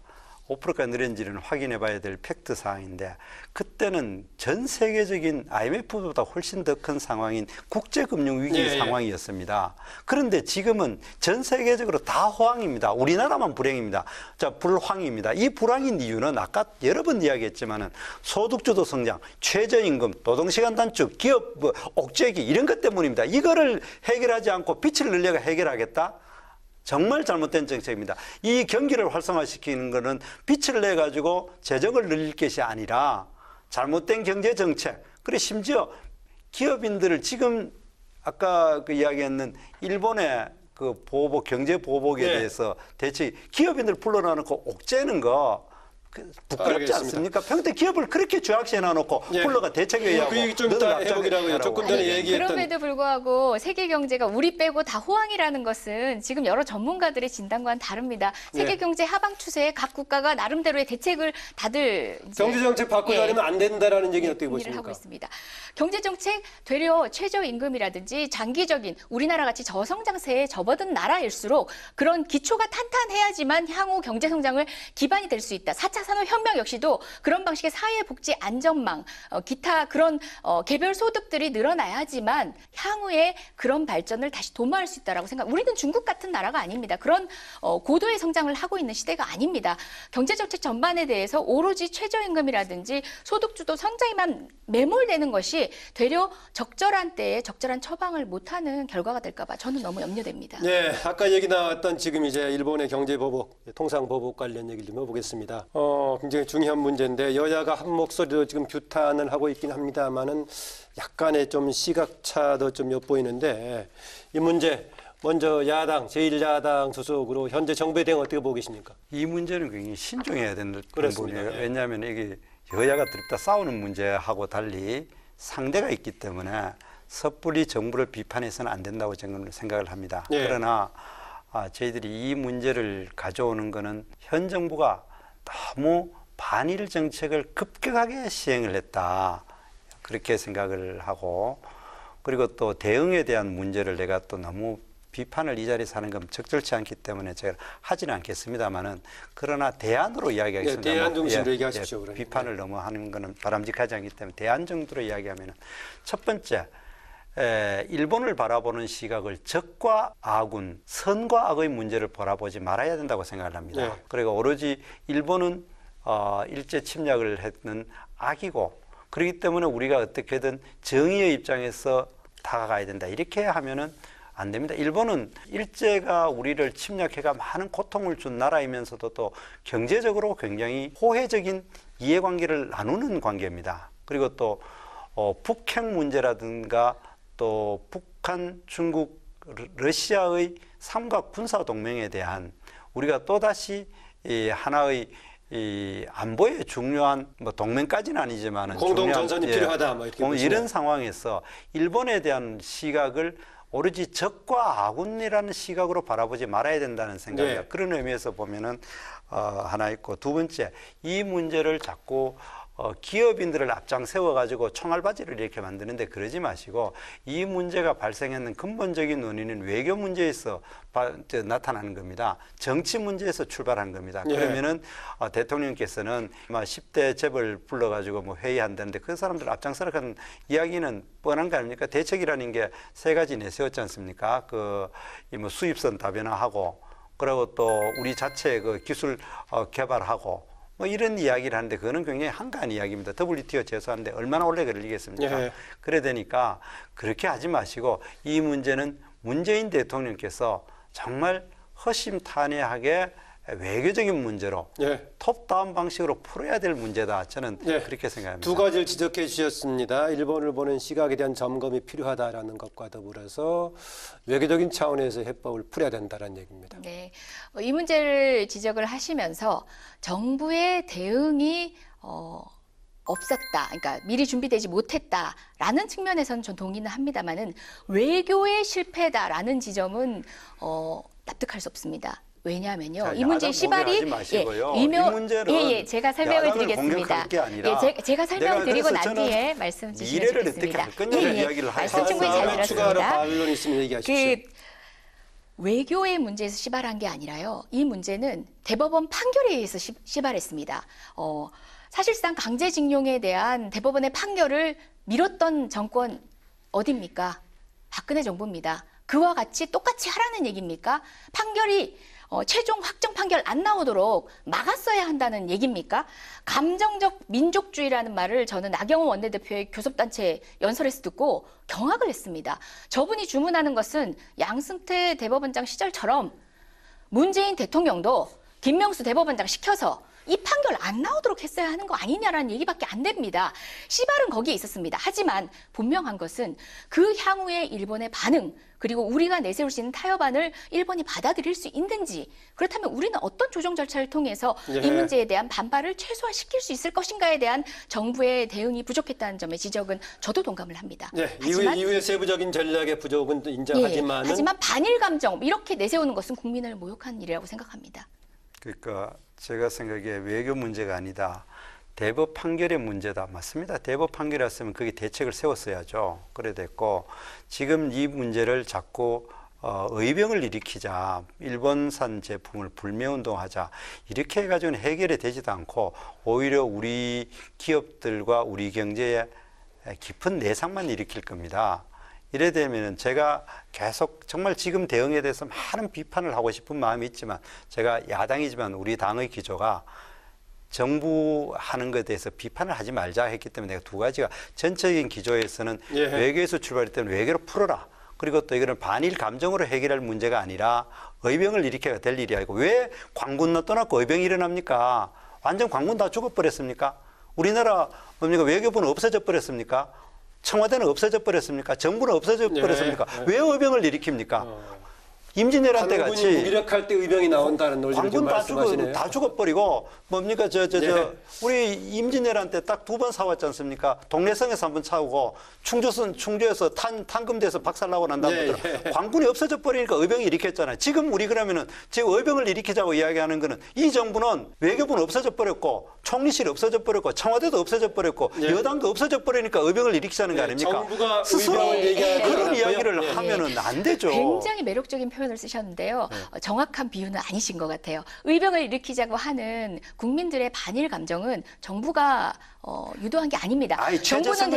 5%까지 늘은지는 확인해 봐야 될 팩트 사항인데 그때는 전 세계적인 IMF보다 훨씬 더 큰 상황인 국제금융위기 상황이었습니다. 그런데 지금은 전 세계적으로 다 호황입니다. 우리나라만 불행입니다. 불황입니다. 이 불황인 이유는 아까 여러 번 이야기했지만은 소득주도 성장, 최저임금, 노동시간 단축, 기업 옥죄기 이런 것 때문입니다. 이거를 해결하지 않고 빚을 늘려가 해결하겠다? 정말 잘못된 정책입니다. 이 경기를 활성화시키는 것은 빚을 내 가지고 재정을 늘릴 것이 아니라 잘못된 경제 정책. 그리고 심지어 기업인들을 지금 아까 그 이야기했는 일본의 그 보복 경제 보복에 대해서 대책 기업인들 불러놔놓고 옥죄는 거 부끄럽지 알겠습니다. 않습니까? 평택 기업을 그렇게 죄악시에 놔놓고 예. 불러가 대책회의하고 그 얘기 좀 너들 이따 앞장에 해보기라고요. 하라고. 조금 전에 얘기했던 그럼에도 불구하고 세계 경제가 우리 빼고 다 호황이라는 것은 지금 여러 전문가들의 진단과는 다릅니다. 세계 네. 경제 하방 추세에 각 국가가 나름대로의 대책을 다들 이제 경제 정책 바꾸자면 안 된다라는 얘기는 어떻게 논의를 하고 보십니까? 있습니다. 경제 정책 되려 최저임금이라든지 장기적인 우리나라 같이 저성장세에 접어든 나라일수록 그런 기초가 탄탄해야지만 향후 경제 성장을 기반이 될 수 있다. 4차 산업혁명 역시도 그런 방식의 사회복지 안전망, 기타 그런 개별 소득들이 늘어나야지만 향후에 그런 발전을 다시 도모할 수 있다라고 생각. 우리는 중국 같은 나라가 아닙니다. 그런 고도의 성장을 하고 있는 시대가 아닙니다. 경제 정책 전반에 대해서 오로지 최저임금이라든지 소득주도 성장에만 매몰되는 것이 되려 적절한 때에 적절한 처방을 못하는 결과가 될까 봐 저는 너무 염려됩니다. 네, 아까 얘기 나왔던 지금 이제 일본의 경제보복, 통상보복 관련 얘기를 좀 해보겠습니다. 굉장히 중요한 문제인데 여야가 한 목소리로 지금 규탄을 하고 있긴 합니다만은 약간의 좀 시각차도 좀 엿보이는데 이 문제 먼저 야당, 제1야당 소속으로 현재 정부에 대해 어떻게 보고 계십니까? 이 문제는 굉장히 신중해야 되는 그렇습니다. 부분이에요. 예. 왜냐하면 이게 여야가 드립다 싸우는 문제하고 달리 상대가 있기 때문에 섣불리 정부를 비판해서는 안 된다고 저는 생각을 합니다. 예. 그러나 저희들이 이 문제를 가져오는 것은 현 정부가 너무 반일 정책을 급격하게 시행을 했다. 그렇게 생각을 하고 그리고 또 대응에 대한 문제를 내가 또 너무 비판을 이 자리에서 하는 건 적절치 않기 때문에 제가 하지는 않겠습니다만은 그러나 대안으로 이야기하겠습니다. 네, 대안 중심으로 얘기하십시오, 그러면. 비판을 너무 하는 것은 바람직하지 않기 때문에 대안 정도로 이야기하면은 첫 번째 일본을 바라보는 시각을 적과 악운, 선과 악의 문제를 바라보지 말아야 된다고 생각을 합니다. 네. 그리고 오로지 일본은 일제 침략을 했는 악이고 그렇기 때문에 우리가 어떻게든 정의의 입장에서 다가가야 된다. 이렇게 하면은 안 됩니다. 일본은 일제가 우리를 침략해가 많은 고통을 준 나라이면서도 또 경제적으로 굉장히 호혜적인 이해관계를 나누는 관계입니다. 그리고 또 북핵 문제라든가 또 북한, 중국, 러시아의 삼각 군사 동맹에 대한 우리가 또다시 이 하나의 이 안보에 중요한 뭐 동맹까지는 아니지만은 공동 중요한, 전선이 필요하다 뭐 이렇게 보시면. 이런 상황에서 일본에 대한 시각을 오로지 적과 아군이라는 시각으로 바라보지 말아야 된다는 생각이에요. 네. 그런 의미에서 보면은 하나 있고 두 번째 이 문제를 자꾸 기업인들을 앞장 세워가지고 총알바지를 이렇게 만드는데 그러지 마시고 이 문제가 발생하는 근본적인 원인은 외교 문제에서 나타나는 겁니다. 정치 문제에서 출발한 겁니다. 예. 그러면은 대통령께서는 10대 재벌 불러가지고 뭐 회의한다는데 그 사람들 앞장서는 이야기는 뻔한 거 아닙니까? 대책이라는 게 세 가지 내세웠지 않습니까? 뭐 수입선 다변화하고 그리고 또 우리 자체 그 기술 개발하고 뭐 이런 이야기를 하는데 그거는 굉장히 한가한 이야기입니다. WTO 제소하는데 얼마나 오래 걸리겠습니까? 예. 그래 되니까 그렇게 하지 마시고 이 문제는 문재인 대통령께서 정말 허심탄회하게 외교적인 문제로 예. 톱다운 방식으로 풀어야 될 문제다. 저는 예. 그렇게 생각합니다. 두 가지를 지적해 주셨습니다. 일본을 보는 시각에 대한 점검이 필요하다라는 것과 더불어서 외교적인 차원에서 해법을 풀어야 된다는 얘기입니다. 네, 이 문제를 지적을 하시면서 정부의 대응이 없었다. 그러니까 미리 준비되지 못했다라는 측면에서는 전 동의는 합니다만은 외교의 실패다라는 지점은 납득할 수 없습니다. 왜냐하면요, 자, 이 문제의 야당 시발이 공격하지 마시고요. 이 문제는 제가 설명을 야당을 드리겠습니다. 공격할 게 아니라 제가 설명을 드리고 내가 난 그래서 뒤에 말씀 주시면 미래를 어떻게 좋겠습니다. 할 거냐는 이야기를 말씀 충분히 잘 다음에 추가로 들었습니다. 반론 있으면 얘기하십시오. 그 외교의 문제에서 시발한 게 아니라요. 이 문제는 대법원 판결에 의해서 시발했습니다. 사실상 강제징용에 대한 대법원의 판결을 미뤘던 정권 어디입니까? 박근혜 정부입니다. 그와 같이 똑같이 하라는 얘기입니까? 판결이 최종 확정 판결 안 나오도록 막았어야 한다는 얘기입니까? 감정적 민족주의라는 말을 저는 나경원 원내대표의 교섭단체 연설에서 듣고 경악을 했습니다. 저분이 주문하는 것은 양승태 대법원장 시절처럼 문재인 대통령도 김명수 대법원장 시켜서 이 판결 안 나오도록 했어야 하는 거 아니냐라는 얘기밖에 안 됩니다. 씨발은 거기에 있었습니다. 하지만 분명한 것은 그 향후의 일본의 반응, 그리고 우리가 내세울 수 있는 타협안을 일본이 받아들일 수 있는지, 그렇다면 우리는 어떤 조정 절차를 통해서 이 문제에 대한 반발을 최소화시킬 수 있을 것인가에 대한 정부의 대응이 부족했다는 점의 지적은 저도 동감을 합니다. 네, 하지만 이후의 세부적인 전략의 부족은 인정하지만 하지만 반일 감정 이렇게 내세우는 것은 국민을 모욕한 일이라고 생각합니다. 그러니까 제가 생각에 외교 문제가 아니다. 대법 판결의 문제다. 맞습니다. 대법 판결이었으면 거기 대책을 세웠어야죠. 그래 됐고 지금 이 문제를 자꾸 의병을 일으키자, 일본산 제품을 불매운동하자 이렇게 해가지고는 해결이 되지도 않고 오히려 우리 기업들과 우리 경제에 깊은 내상만 일으킬 겁니다. 이래 되면은 제가 계속 정말 지금 대응에 대해서 많은 비판을 하고 싶은 마음이 있지만 제가 야당이지만 우리 당의 기조가 정부 하는 것에 대해서 비판을 하지 말자 했기 때문에 내가 두 가지가 전체적인 기조에서는 외교에서 출발했던 외교로 풀어라. 그리고 또 이거는 반일 감정으로 해결할 문제가 아니라 의병을 일으켜야 될 일이 아니고 왜 광군 떠났고 의병이 일어납니까? 완전 광군 다 죽어버렸습니까? 우리나라 뭡니까? 외교부는 없어져 버렸습니까? 청와대는 없어져 버렸습니까? 정부는 없어져 버렸습니까? 왜 의병을 일으킵니까? 임진왜란 때 같이 무기력할 때 의병이 나온다는 논리를 지금 광군 말씀하시네요. 다 죽어버리고 뭡니까 우리 임진왜란 때 딱 두 번 사왔지 않습니까? 동래성에서 한 번 사오고 충주에서 탄금대에서 박살나고 난 다음부터 광군이 없어져 버리니까 의병이 일으켰잖아요. 지금 우리 그러면은 지금 의병을 일으키자고 이야기하는 거는 이 정부는 외교부는 없어져 버렸고 총리실이 없어져 버렸고 청와대도 없어져 버렸고 여당도 없어져 버리니까 의병을 일으키자는 거 아닙니까? 정부가 스스로 의병을 얘기하지 그런 않았고요. 이야기를 하면은 안 되죠. 굉장히 매력적인 표현을 쓰셨는데요. 정확한 비유는 아니신 것 같아요. 의병을 일으키자고 하는 국민들의 반일 감정은 정부가 유도한 게 아닙니다. 정부는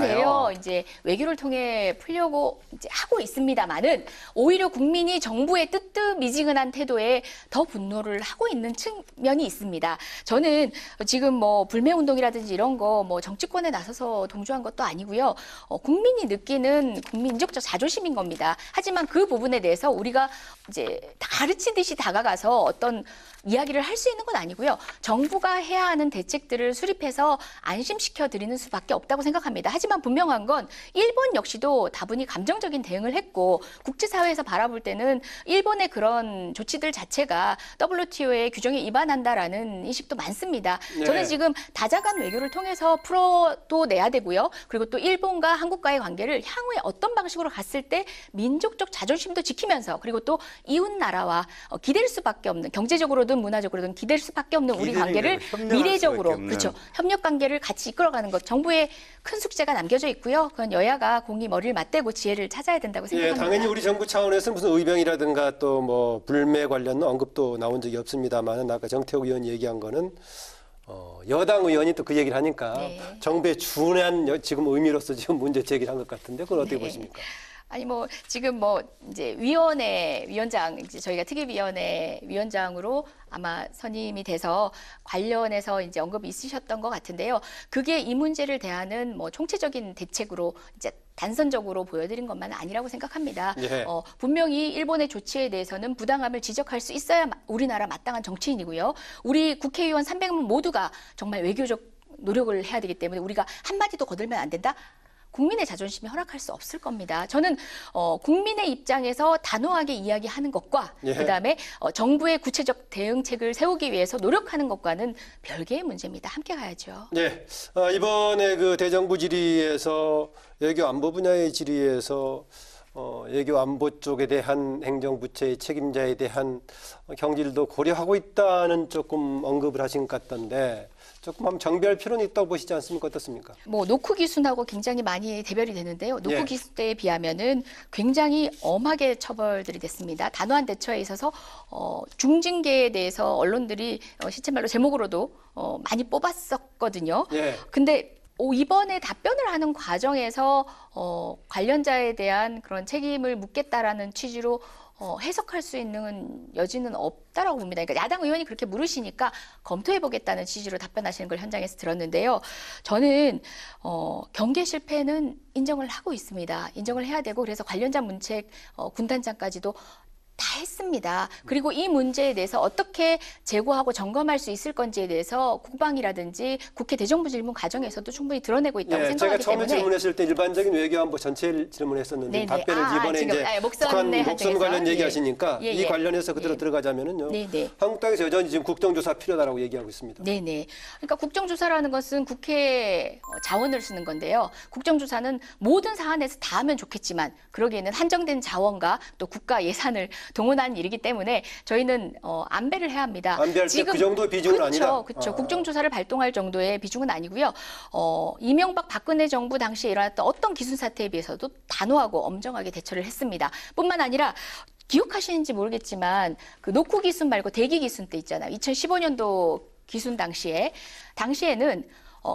되려 이제 외교를 통해 풀려고 이제 하고 있습니다만은 오히려 국민이 정부의 뜨뜻미지근한 태도에 더 분노를 하고 있는 측면이 있습니다. 저는 지금 뭐 불매운동이라든지 이런 거 뭐 정치권에 나서서 동조한 것도 아니고요. 국민이 느끼는 민족적 자존심인 겁니다. 하지만 그 부분에 대해서 우리가 이제 가르치듯이 다가가서 어떤 이야기를 할 수 있는 건 아니고요. 정부가 해야 하는 대책들을 수립해서 안심시켜 드리는 수밖에 없다고 생각합니다. 하지만 분명한 건 일본 역시도 다분히 감정적인 대응을 했고 국제사회에서 바라볼 때는 일본의 그런 조치들 자체가 WTO의 규정에 위반한다라는 인식도 많습니다. 저는 지금 다자간 외교를 통해서 풀어도 내야 되고요. 그리고 또 일본과 한국과의 관계를 향후에 어떤 방식으로 갔을 때 민족적 자존심도 지키면서 그리고 또 이웃 나라와 기댈 수밖에 없는 경제적으로든 문화적으로든 기댈 수밖에 없는 우리 관계를 미래적으로 그렇죠. 협력 관계를 같이 이끌어가는 것 정부의 큰 숙제가 남겨져 있고요. 그건 여야가 공히 머리를 맞대고 지혜를 찾아야 된다고 생각합니다. 당연히 우리 정부 차원에서 무슨 의병이라든가 또 뭐 불매 관련 언급도 나온 적이 없습니다만 아까 정태욱 의원이 얘기한 거는 여당 의원이 또 그 얘기를 하니까 정부에 준한 지금 의미로서 지금 문제 제기를 한 것 같은데 그건 어떻게 보십니까? 아니 뭐 지금 뭐 이제 위원장 이제 저희가 특위위원회 위원장으로 아마 선임이 돼서 관련해서 이제 언급이 있으셨던 것 같은데요. 그게 이 문제를 대하는 뭐 총체적인 대책으로 이제 단선적으로 보여드린 것만 아니라고 생각합니다. 분명히 일본의 조치에 대해서는 부당함을 지적할 수 있어야 우리나라 마땅한 정치인이고요. 우리 국회의원 300명 모두가 정말 외교적 노력을 해야 되기 때문에 우리가 한마디도 거들면 안 된다. 국민의 자존심이 허락할 수 없을 겁니다. 저는 국민의 입장에서 단호하게 이야기하는 것과 그다음에 정부의 구체적 대응책을 세우기 위해서 노력하는 것과는 별개의 문제입니다. 함께 가야죠. 네, 이번에 그 대정부 질의에서 외교 안보 분야의 질의에서 외교 안보 쪽에 대한 행정부처의 책임자에 대한 경질도 고려하고 있다는 조금 언급을 하신 것 같던데 조금 한번 정비할 필요는 있다고 보시지 않습니까? 어떻습니까? 뭐 노크 기순하고 굉장히 많이 대별이 되는데요. 노크 기순 때에 비하면은 굉장히 엄하게 처벌들이 됐습니다. 단호한 대처에 있어서 중징계에 대해서 언론들이 시체말로 제목으로도 많이 뽑았었거든요. 근데 이번에 답변을 하는 과정에서 관련자에 대한 그런 책임을 묻겠다라는 취지로 해석할 수 있는 여지는 없다라고 봅니다. 그러니까 야당 의원이 그렇게 물으시니까 검토해보겠다는 취지로 답변하시는 걸 현장에서 들었는데요. 저는 경계 실패는 인정을 하고 있습니다. 인정을 해야 되고 그래서 관련자 문책 군단장까지도 다 했습니다. 그리고 이 문제에 대해서 어떻게 제고하고 점검할 수 있을 건지에 대해서 국방이라든지 국회 대정부질문 과정에서도 충분히 드러내고 있다고 예, 제가 생각하기 처음에 때문에 질문했을 때 일반적인 외교안보 전체를 질문했었는데 네네. 답변을 이번에 지금, 이제 목선 북한 내 목선 한정에서? 관련 예. 얘기하시니까 예, 이 예. 관련해서 그대로 예. 들어가자면은요. 네네. 한국 당에서 여전히 지금 국정조사 필요하다고 얘기하고 있습니다. 네네. 그러니까 국정조사라는 것은 국회 자원을 쓰는 건데요. 국정조사는 모든 사안에서 다 하면 좋겠지만 그러기에는 한정된 자원과 또 국가 예산을 동원하는 일이기 때문에 저희는 안배를 해야 합니다. 안배할 때 그 정도 비중은 아니라. 그렇죠. 국정조사를 발동할 정도의 비중은 아니고요. 이명박 박근혜 정부 당시에 일어났던 어떤 기순 사태에 비해서도 단호하고 엄정하게 대처를 했습니다. 뿐만 아니라 기억하시는지 모르겠지만 그 노쿠 기순 말고 대기 기순 때 있잖아요. 2015년도 기순 당시에는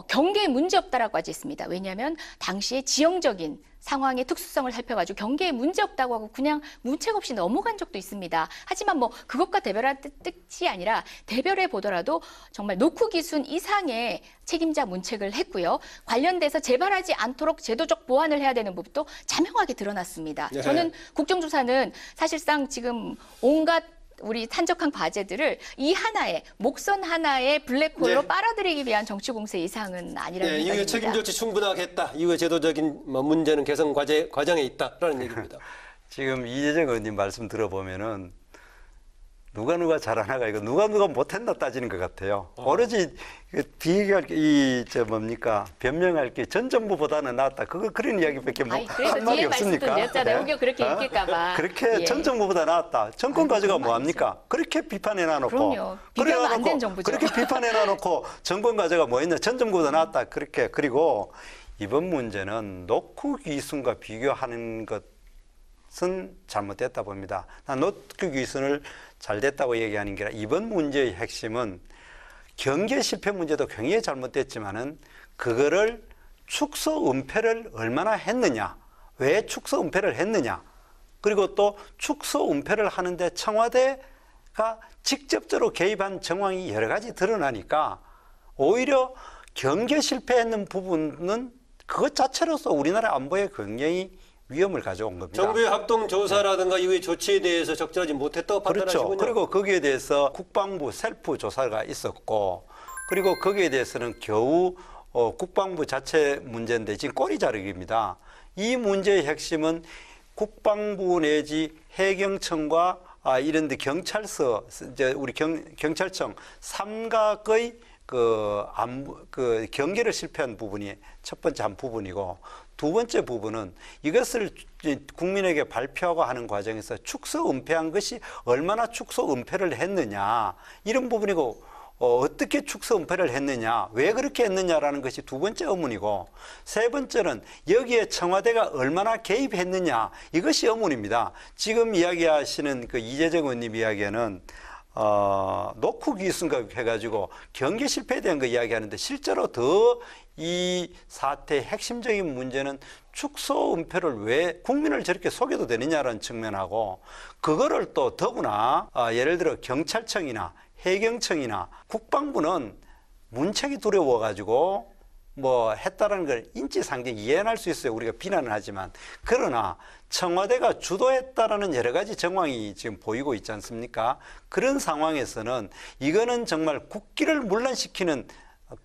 경계에 문제 없다라고 하지 있습니다. 왜냐하면 당시에 지형적인 상황의 특수성을 살펴가지고 경계에 문제 없다고 하고 그냥 문책 없이 넘어간 적도 있습니다. 하지만 뭐 그것과 대별한 뜻이 아니라 대별해 보더라도 정말 노쿠 기순 이상의 책임자 문책을 했고요. 관련돼서 재발하지 않도록 제도적 보완을 해야 되는 부분도 자명하게 드러났습니다. 네. 저는 국정조사는 사실상 지금 온갖 우리 산적한 과제들을 이 하나의 목선 하나의 블랙홀로 네. 빨아들이기 위한 정치 공세 이상은 아니라는 네, 이후에 생각입니다. 책임 조치 충분하게 했다. 이후에 제도적인 문제는 개선 과정에 있다라는 얘기입니다. 지금 이재정 의원님 말씀 들어보면은 누가 잘하나가 이거 누가 못했나 따지는 것 같아요. 오로지 비교할 변명할 게 전 정부보다는 낫다. 그런 이야기밖에 한 말이 없습니까? 드렸잖아요. 혹여 그렇게 읽힐까봐. 그렇게 예. 전 정부보다 낫다. 정권 가져가 뭐 합니까? 그렇게 비판해 놔놓고. 그럼요. 비교하면 안 되는 정부죠. 그렇게 비판해 놔놓고 정권 가져가 뭐 했냐? 전 정부보다 낫다. 그렇게. 그리고 이번 문제는 노쿠 기순과 비교하는 것은 잘못됐다 봅니다. 난 노쿠 기순을 잘 됐다고 얘기하는 게 아니라 이번 문제의 핵심은 경계 실패 문제도 굉장히 잘못됐지만은 그거를 축소 은폐를 얼마나 했느냐, 왜 축소 은폐를 했느냐, 그리고 또 축소 은폐를 하는데 청와대가 직접적으로 개입한 정황이 여러 가지 드러나니까 오히려 경계 실패했는 부분은 그것 자체로서 우리나라 안보에 굉장히 위험을 가져온 겁니다. 정부의 합동조사라든가 이후의 조치에 대해서 적절하지 못했다고 판단하시군요. 그렇죠. 그리고 거기에 대해서 국방부 셀프 조사가 있었고, 그리고 거기에 대해서는 겨우 국방부 자체 문제인데 지금 꼬리 자르기입니다. 이 문제의 핵심은 국방부 내지 해경청과 이런 데 경찰서, 이제 우리 경찰청 삼각의 그 경계를 실패한 부분이 첫 번째 한 부분이고, 두 번째 부분은 이것을 국민에게 발표하고 하는 과정에서 축소 은폐한 것이 얼마나 축소 은폐를 했느냐, 이런 부분이고, 어떻게 축소 은폐를 했느냐, 왜 그렇게 했느냐라는 것이 두 번째 의문이고, 세 번째는 여기에 청와대가 얼마나 개입했느냐, 이것이 의문입니다. 지금 이야기하시는 그 이재정 의원님 이야기에는 노쿠 기순과 해가지고 경계 실패에 대한 거 이야기하는데, 실제로 더 이 사태의 핵심적인 문제는 축소 은폐를 왜 국민을 저렇게 속여도 되느냐라는 측면하고, 그거를 또 더구나 예를 들어 경찰청이나 해경청이나 국방부는 문책이 두려워가지고 뭐 했다라는 걸 인지상정 이해할 수 있어요. 우리가 비난을 하지만. 그러나 청와대가 주도했다라는 여러 가지 정황이 지금 보이고 있지 않습니까? 그런 상황에서는 이거는 정말 국기를 문란시키는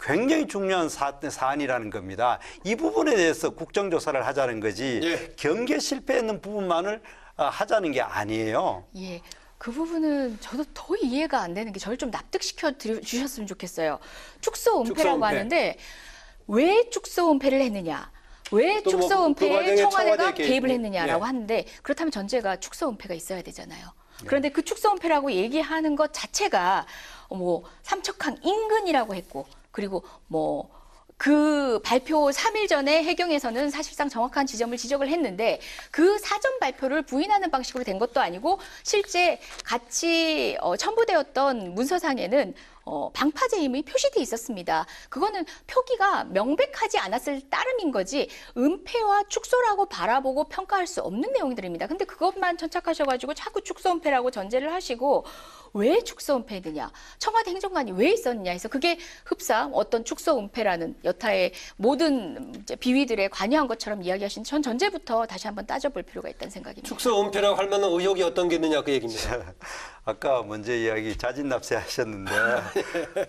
굉장히 중요한 사안이라는 겁니다. 이 부분에 대해서 국정조사를 하자는 거지, 예. 경계 실패했는 부분만을 하자는 게 아니에요. 예. 그 부분은 저도 더 이해가 안 되는 게, 저를 좀 납득시켜 주셨으면 좋겠어요. 축소 은폐라고 하는데 왜 축소 은폐를 했느냐, 왜 또 축소 그 은폐에 과정에 청와대가 청와대 개입을 했느냐라고 예. 하는데, 그렇다면 전제가 축소 은폐가 있어야 되잖아요. 그런데 그 축소 은폐라고 얘기하는 것 자체가 뭐 삼척항 인근이라고 했고, 그리고 뭐 그 발표 3일 전에 해경에서는 사실상 정확한 지점을 지적을 했는데, 그 사전 발표를 부인하는 방식으로 된 것도 아니고, 실제 같이 첨부되었던 문서상에는 방파제 임의 표시돼 있었습니다. 그거는 표기가 명백하지 않았을 따름인 거지 은폐와 축소라고 바라보고 평가할 수 없는 내용들입니다. 근데 그것만 천착하셔가지고 자꾸 축소 은폐라고 전제를 하시고, 왜 축소 은폐했느냐, 청와대 행정관이 왜 있었느냐 해서 그게 흡사 어떤 축소 은폐라는 여타의 모든 이제 비위들에 관여한 것처럼 이야기하신 전 전제부터 다시 한번 따져볼 필요가 있다는 생각입니다. 축소 은폐라고 할 만한 의혹이 어떤 게 있느냐 그 얘기입니다. 아까 먼저 이야기 자진납세 하셨는데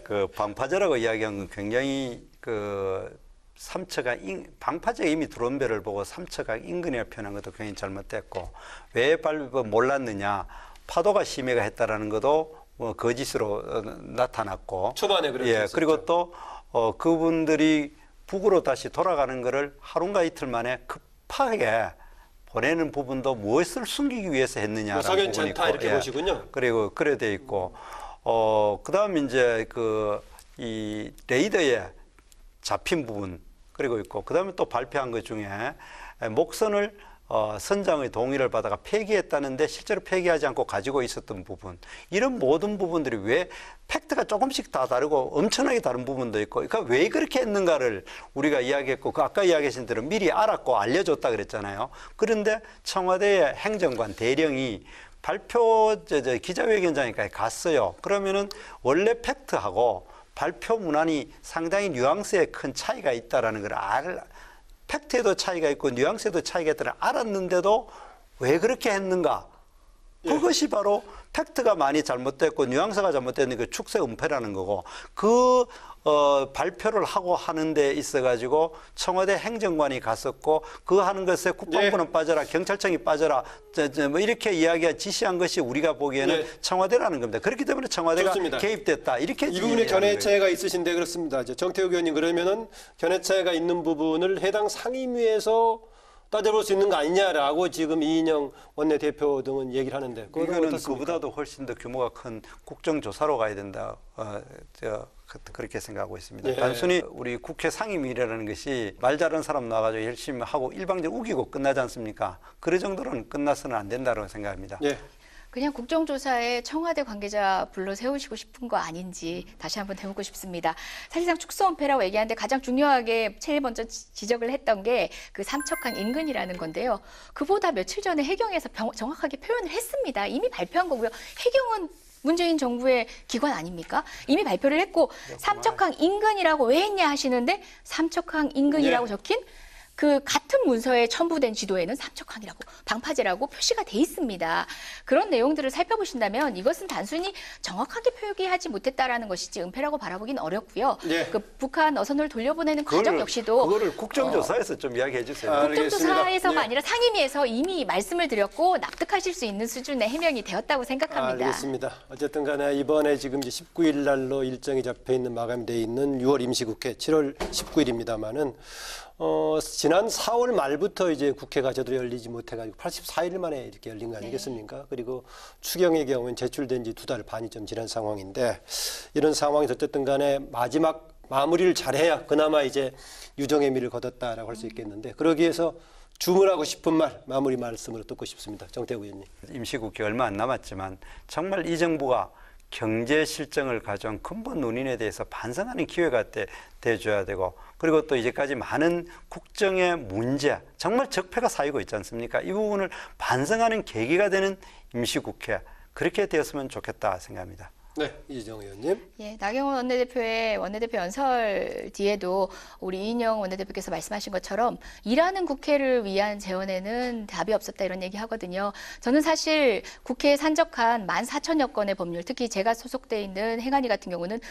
그 방파제라고 이야기한 건 굉장히 그 삼척강 방파제가 이미 들어온 배를 보고 삼척강 인근이라고 표현한 것도 굉장히 잘못됐고 왜 몰랐느냐 파도가 심해가 했다라는 것도 뭐 거짓으로 나타났고 초반에 그랬죠. 예, 그리고 또 그분들이 북으로 다시 돌아가는 것을 하루인가 이틀 만에 급하게 보내는 부분도 무엇을 숨기기 위해서 했느냐라는 석연 부분이 젠타 이렇게 예, 보시군요. 그리고 그래 돼 있고 그다음 이제 이 레이더에 잡힌 부분 그리고 있고 그다음에 또 발표한 것 중에 목선을 선장의 동의를 받아가 폐기했다는데 실제로 폐기하지 않고 가지고 있었던 부분 이런 모든 부분들이 왜 팩트가 조금씩 다 다르고 엄청나게 다른 부분도 있고 그러니까 왜 그렇게 했는가를 우리가 이야기했고 그 아까 이야기하신 대로 미리 알았고 알려줬다 그랬잖아요. 그런데 청와대의 행정관 대령이 발표 기자회견장에까지 갔어요. 그러면은 원래 팩트하고 발표 문안이 상당히 뉘앙스에 큰 차이가 있다라는 걸 팩트에도 차이가 있고 뉘앙스에도 차이가 있다는 알았는데도 왜 그렇게 했는가? 그것이 바로 팩트가 많이 잘못됐고 뉘앙스가 잘못됐는 게 축세 은폐라는 거고 그 발표를 하고 하는 데 있어가지고 청와대 행정관이 갔었고 그 하는 것에 국방부는 빠져라 경찰청이 빠져라 뭐 이렇게 이야기한 지시한 것이 우리가 보기에는 청와대라는 겁니다. 그렇기 때문에 청와대가 좋습니다. 개입됐다 이렇게 이 부분에 견해 차이가 있으신데 그렇습니다. 정태욱 의원님 그러면은 견해 차이가 있는 부분을 해당 상임위에서 따져볼 수 있는 거 아니냐라고 지금 이인영 원내대표 등은 얘기를 하는데 이거는 어떻습니까? 그보다도 훨씬 더 규모가 큰 국정조사로 가야 된다. 그렇게 생각하고 있습니다. 예. 단순히 우리 국회 상임위라는 것이 말 잘하는 사람 나와가지고 열심히 하고 일방적으로 우기고 끝나지 않습니까? 그 정도로는 끝나서는 안 된다고 생각합니다. 예. 그냥 국정조사에 청와대 관계자 불러 세우시고 싶은 거 아닌지 다시 한번 되묻고 싶습니다. 사실상 축소은폐라고 얘기하는데 가장 중요하게 제일 먼저 지적을 했던 게 그 삼척강 인근이라는 건데요. 그보다 며칠 전에 해경에서 정확하게 표현을 했습니다. 이미 발표한 거고요. 해경은 문재인 정부의 기관 아닙니까? 이미 발표를 했고 삼척강 인근이라고 왜 했냐 하시는데 삼척강 인근이라고 적힌 그 같은 문서에 첨부된 지도에는 삼척강이라고 방파제라고 표시가 돼 있습니다. 그런 내용들을 살펴보신다면 이것은 단순히 정확하게 표기하지 못했다라는 것이지 은폐라고 바라보기는 어렵고요. 그 북한 어선을 돌려보내는 과정 역시도 그거를 국정조사에서 좀 이야기해 주세요. 국정조사에서가 아니라 상임위에서 이미 말씀을 드렸고 납득하실 수 있는 수준의 해명이 되었다고 생각합니다. 알겠습니다. 어쨌든 간에 이번에 지금 이제 19일 날로 일정이 잡혀 있는 마감돼 있는 6월 임시국회 7월 19일입니다만은 지난 4월 말부터 이제 국회가 제대로 열리지 못해가지고 84일 만에 이렇게 열린 거 아니겠습니까? 그리고 추경의 경우는 제출된 지 2달 반이 좀 지난 상황인데 이런 상황에서 어쨌든 간에 마지막 마무리를 잘해야 그나마 이제 유정의 미를 거뒀다라고 할 수 있겠는데 그러기 위해서 주문하고 싶은 말, 마무리 말씀으로 듣고 싶습니다. 정태욱 의원님. 임시국회 얼마 안 남았지만 정말 이 정부가 경제 실정을 가져온 근본 논의에 대해서 반성하는 기회가 돼줘야 되고 그리고 또 이제까지 많은 국정의 문제 정말 적폐가 쌓이고 있지 않습니까? 이 부분을 반성하는 계기가 되는 임시국회 그렇게 되었으면 좋겠다 생각합니다. 네, 이정 의원님. 예, 나경원 원내대표의 원내대표 연설 뒤에도 우리 이인영 원내대표께서 말씀하신 것처럼 일하는 국회를 위한 재원에는 답이 없었다 이런 얘기 하거든요. 저는 사실 국회에 산적한 14,000여 건의 법률, 특히 제가 소속돼 있는 행안위 같은 경우는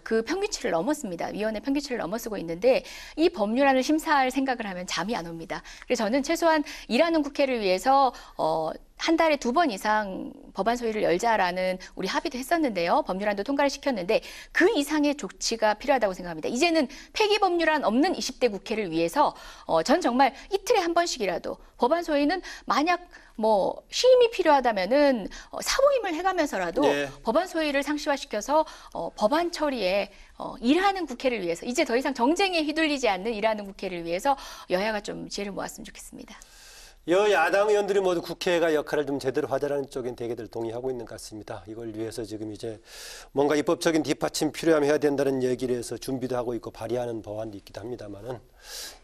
그 평균치를 넘었습니다. 위원회 평균치를 넘어서고 있는데 이 법률안을 심사할 생각을 하면 잠이 안 옵니다. 그래서 저는 최소한 일하는 국회를 위해서 한 달에 2번 이상 법안 소위를 열자라는 우리 합의도 했었는데요. 법률안도 통과를 시켰는데 그 이상의 조치가 필요하다고 생각합니다. 이제는 폐기 법률안 없는 20대 국회를 위해서 전 정말 이틀에 한 번씩이라도 법안 소위는 만약 뭐 쉼이 필요하다면은 사모임을 해가면서라도 법안 소위를 상시화시켜서 법안 처리에 일하는 국회를 위해서 이제 더 이상 정쟁에 휘둘리지 않는 일하는 국회를 위해서 여야가 좀 지혜를 모았으면 좋겠습니다. 여야당 의원들이 모두 국회가 역할을 좀 제대로 하자라는 쪽엔 대개들 동의하고 있는 것 같습니다. 이걸 위해서 지금 이제 뭔가 입법적인 뒷받침 필요하면 해야 된다는 얘기를 해서 준비도 하고 있고 발의하는 법안도 있기도 합니다만은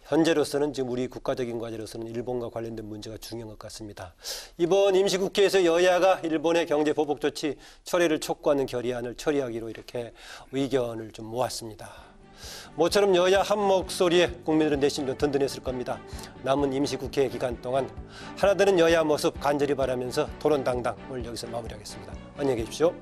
현재로서는 지금 우리 국가적인 과제로서는 일본과 관련된 문제가 중요한 것 같습니다. 이번 임시국회에서 여야가 일본의 경제 보복 조치 철회를 촉구하는 결의안을 처리하기로 이렇게 의견을 좀 모았습니다. 모처럼 여야 한 목소리에 국민들은 내심 좀 든든했을 겁니다. 남은 임시국회 기간 동안 하나 되는 여야 모습 간절히 바라면서 토론당당 오늘 여기서 마무리하겠습니다. 안녕히 계십시오.